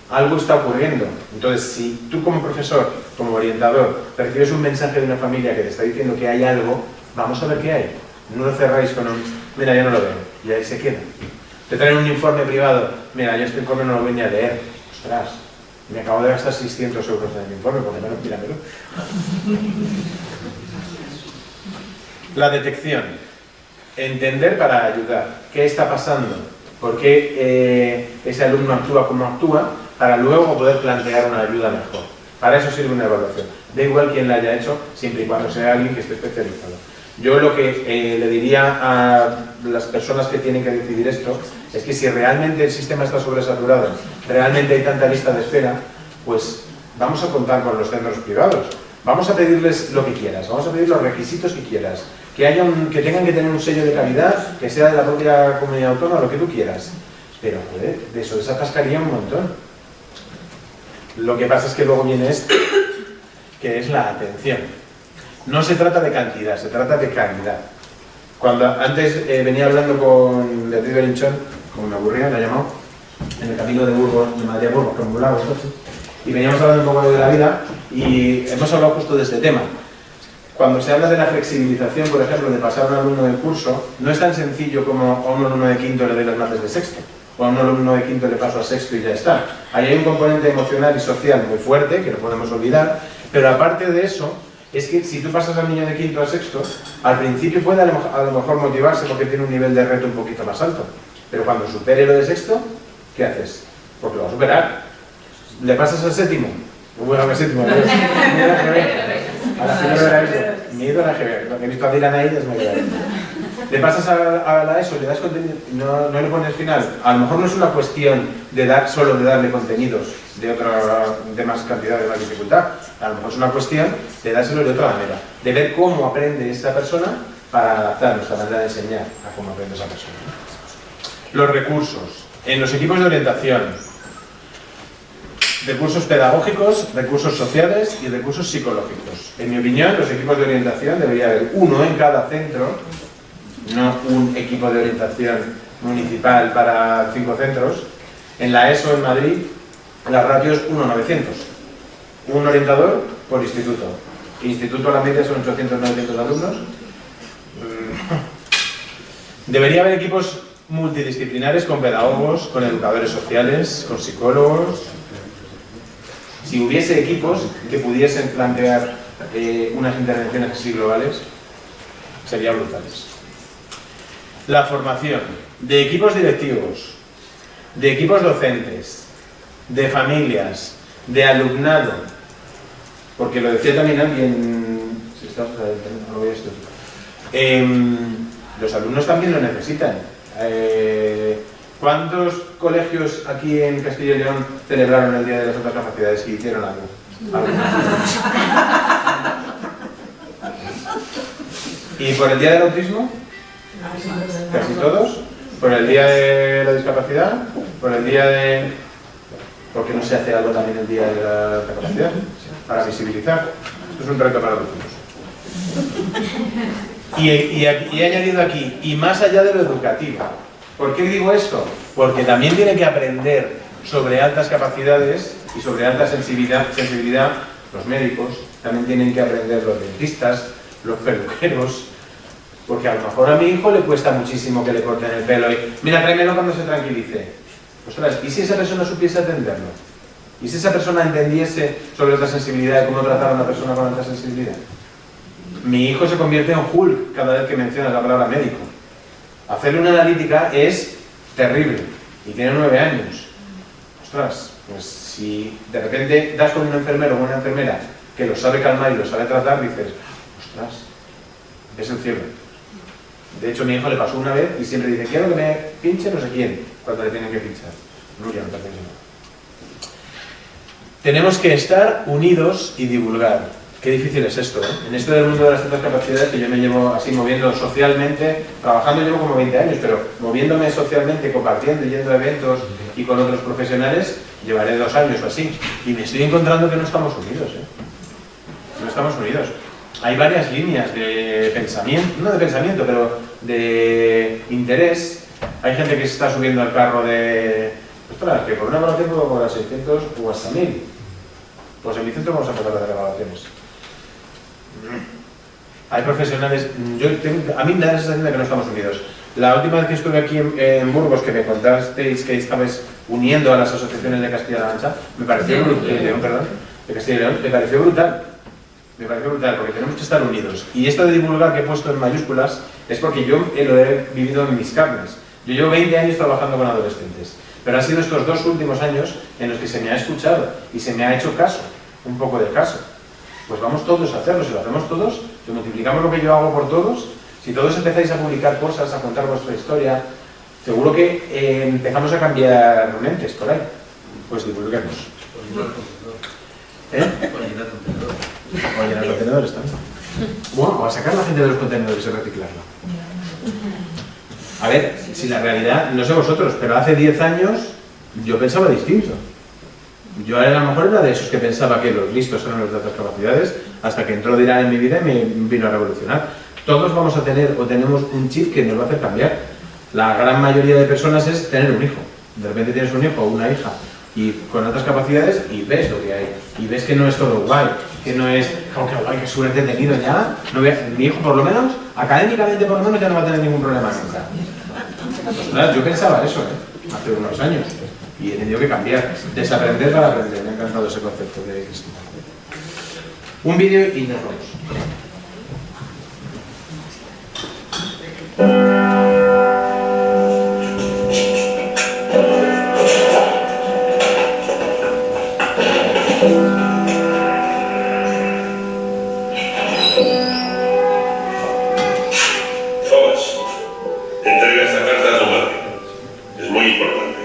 Algo está ocurriendo. Entonces, si tú como profesor, como orientador, recibes un mensaje de una familia que te está diciendo que hay algo, vamos a ver qué hay. No lo cerráis con un, mira, yo no lo veo, y ahí se queda. Te traen un informe privado, mira, yo este informe no lo voy ni a leer. Ostras, me acabo de gastar 600 euros en el informe, por lo menos míramelo. La detección. Entender para ayudar. ¿Qué está pasando? ¿Por qué ese alumno actúa como actúa? Para luego poder plantear una ayuda mejor. Para eso sirve una evaluación. Da igual quién la haya hecho, siempre y cuando sea alguien que esté especializado. Yo lo que le diría a las personas que tienen que decidir esto es que si realmente el sistema está sobresaturado, realmente hay tanta lista de espera, pues vamos a contar con los centros privados. Vamos a pedirles lo que quieras, vamos a pedir los requisitos que quieras, que tengan que tener un sello de calidad, que sea de la propia comunidad autónoma, lo que tú quieras. Pero, joder, de eso desatascaría un montón. Lo que pasa es que luego viene esto, que es la atención. No se trata de cantidad, se trata de calidad. Cuando antes venía hablando con Beatriz Belinchón, como me aburría, la he llamado, en el camino de Burgos, de Madrid a Burgos, con Burgos, y veníamos hablando un poco de la vida y hemos hablado justo de este tema. Cuando se habla de la flexibilización, por ejemplo, de pasar a un alumno de curso, no es tan sencillo como a un alumno de quinto le doy las mates de sexto, o a un alumno de quinto le paso a sexto y ya está. Ahí hay un componente emocional y social muy fuerte, que no podemos olvidar, pero aparte de eso, es que si tú pasas al niño de quinto a sexto, al principio puede a lo mejor motivarse porque tiene un nivel de reto un poquito más alto, pero cuando supere lo de sexto, ¿qué haces? Porque lo va a superar. ¿Le pasas al séptimo? Bueno, al séptimo, ¿no? A la primera era eso. Me he ido a la GB. Lo que he visto a Dylan ahí es me queda. le pasas a la ESO, le das contenido, no le pones final. A lo mejor no es una cuestión de solo de darle contenidos de más cantidad, de más dificultad. A lo mejor es una cuestión de dárselo de otra manera, de ver cómo aprende esa persona para adaptar nuestra manera de enseñar a cómo aprende esa persona. Los recursos. En los equipos de orientación, recursos pedagógicos, recursos sociales y recursos psicológicos. En mi opinión, los equipos de orientación debería haber uno en cada centro, no un equipo de orientación municipal para 5 centros. En la ESO en Madrid, la ratio es 1:900. Un orientador por instituto. Instituto a la media son 800-900 alumnos. Debería haber equipos multidisciplinares con pedagogos, con educadores sociales, con psicólogos. Si hubiese equipos que pudiesen plantear unas intervenciones así globales, serían brutales. La formación de equipos directivos, de equipos docentes, de familias, de alumnado, porque lo decía también alguien, si estamos no voy a esto, los alumnos también lo necesitan. ¿Cuántos colegios aquí en Castilla y León celebraron el Día de las Altas Capacidades y hicieron algo? ¿Y por el Día del Autismo? Casi todos. ¿Por el Día de la Discapacidad? ¿Por el Día de...? ¿Por qué no se hace algo también el Día de la Alta Capacidad? Para visibilizar. Esto es un reto para los niños. Y he añadido aquí, y más allá de lo educativo. ¿Por qué digo esto? Porque también tiene que aprender sobre altas capacidades y sobre alta sensibilidad los médicos, también tienen que aprender los dentistas, los peluqueros, porque a lo mejor a mi hijo le cuesta muchísimo que le corten el pelo y mira, tráemelo cuando se tranquilice. Ostras, ¿y si esa persona supiese atenderlo? ¿Y si esa persona entendiese sobre alta sensibilidad y cómo tratar a una persona con alta sensibilidad? Mi hijo se convierte en Hulk cada vez que mencionas la palabra médico. Hacerle una analítica es terrible y tiene 9 años. Ostras, pues si de repente das con un enfermero o una enfermera que lo sabe calmar y lo sabe tratar, dices, ostras, es el cielo. De hecho, a mi hijo le pasó una vez y siempre dice, quiero que me pinche no sé quién, cuando le tienen que pinchar. No, ya no te hacen nada. Tenemos que estar unidos y divulgar. Qué difícil es esto, ¿eh? En esto del mundo de las altas capacidades, que yo me llevo así moviendo socialmente, trabajando llevo como 20 años, pero moviéndome socialmente, compartiendo, yendo a eventos y con otros profesionales, llevaré 2 años o así. Y me estoy encontrando que no estamos unidos, ¿eh? No estamos unidos. Hay varias líneas de pensamiento, no de pensamiento, pero de interés. Hay gente que se está subiendo al carro de, ostras, que por una evaluación puedo cobrar 600 o hasta 1000. Pues en mi centro vamos a empezar a hacer evaluaciones. Hay profesionales, a mí me da la sensación de que no estamos unidos. La última vez que estuve aquí en Burgos, que me contasteis que estabais uniendo a las asociaciones de Castilla-La Mancha, me pareció brutal. De Castilla y León, me pareció brutal. Me pareció brutal, porque tenemos que estar unidos. Y esto de divulgar que he puesto en mayúsculas es porque yo lo he vivido en mis carnes. Yo llevo 20 años trabajando con adolescentes, pero han sido estos 2 últimos años en los que se me ha escuchado y se me ha hecho caso, un poco de caso. Pues vamos todos a hacerlo, si lo hacemos todos, si multiplicamos lo que yo hago por todos, si todos empezáis a publicar cosas, a contar vuestra historia, seguro que empezamos a cambiar mentes por ahí. Pues divulguemos. O llenar contenedores también. Bueno, o a sacar la gente de los contenedores y reciclarla. A ver, si la realidad, no sé vosotros, pero hace 10 años yo pensaba distinto. Yo a lo mejor era de esos que pensaba que los listos eran los de altas capacidades, hasta que entró Dirán en mi vida y me vino a revolucionar. Todos vamos a tener o tenemos un chip que nos va a hacer cambiar. La gran mayoría de personas es tener un hijo. De repente tienes un hijo o una hija y con altas capacidades y ves lo que hay. Y ves que no es todo guay, que no es, oh, qué guay, qué suerte he tenido ya. No mi hijo por lo menos, académicamente por lo menos ya no va a tener ningún problema nunca. Ostras, yo pensaba eso, hace unos años. Y he tenido que cambiar, desaprender para aprender. Me ha encantado ese concepto de Cristina. Un vídeo y nos vamos. Thomas. importante.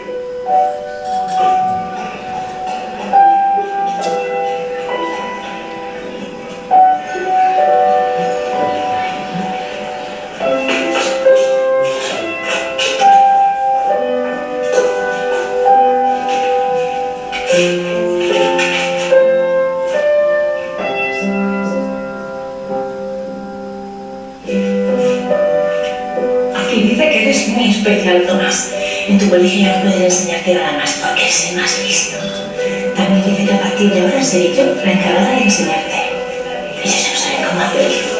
Aquí dice que eres muy especial, Tomás. En tu colegio no pueden enseñarte nada más porque es el más listo. También dice que a partir de ahora seré yo la encargada de enseñarte. Ellos no saben cómo hacerlo.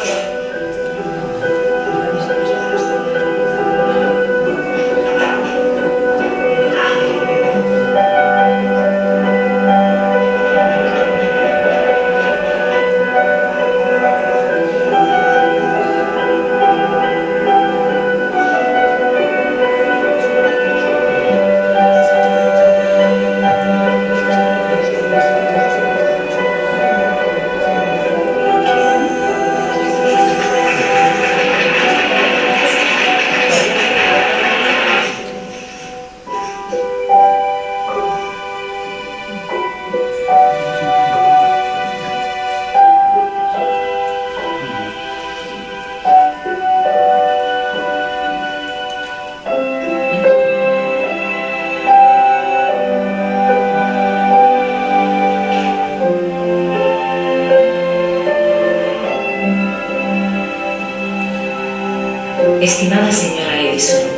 Estimada señora Edison,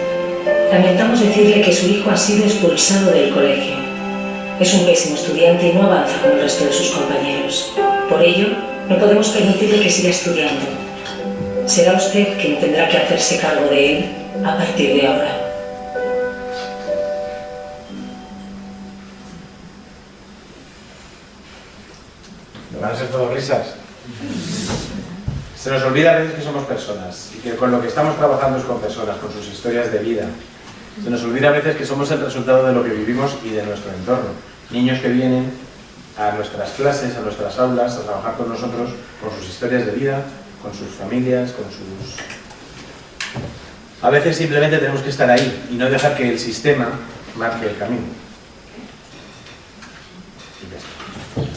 lamentamos decirle que su hijo ha sido expulsado del colegio. Es un pésimo estudiante y no avanza como el resto de sus compañeros. Por ello, no podemos permitirle que siga estudiando. Será usted quien tendrá que hacerse cargo de él a partir de ahora. ¿Van a ser todos risas? Se nos olvida a veces que somos personas y que con lo que estamos trabajando es con personas, con sus historias de vida. Se nos olvida a veces que somos el resultado de lo que vivimos y de nuestro entorno. Niños que vienen a nuestras clases, a nuestras aulas, a trabajar con nosotros, con sus historias de vida, con sus familias, con sus... A veces simplemente tenemos que estar ahí y no dejar que el sistema marque el camino. Y ya está.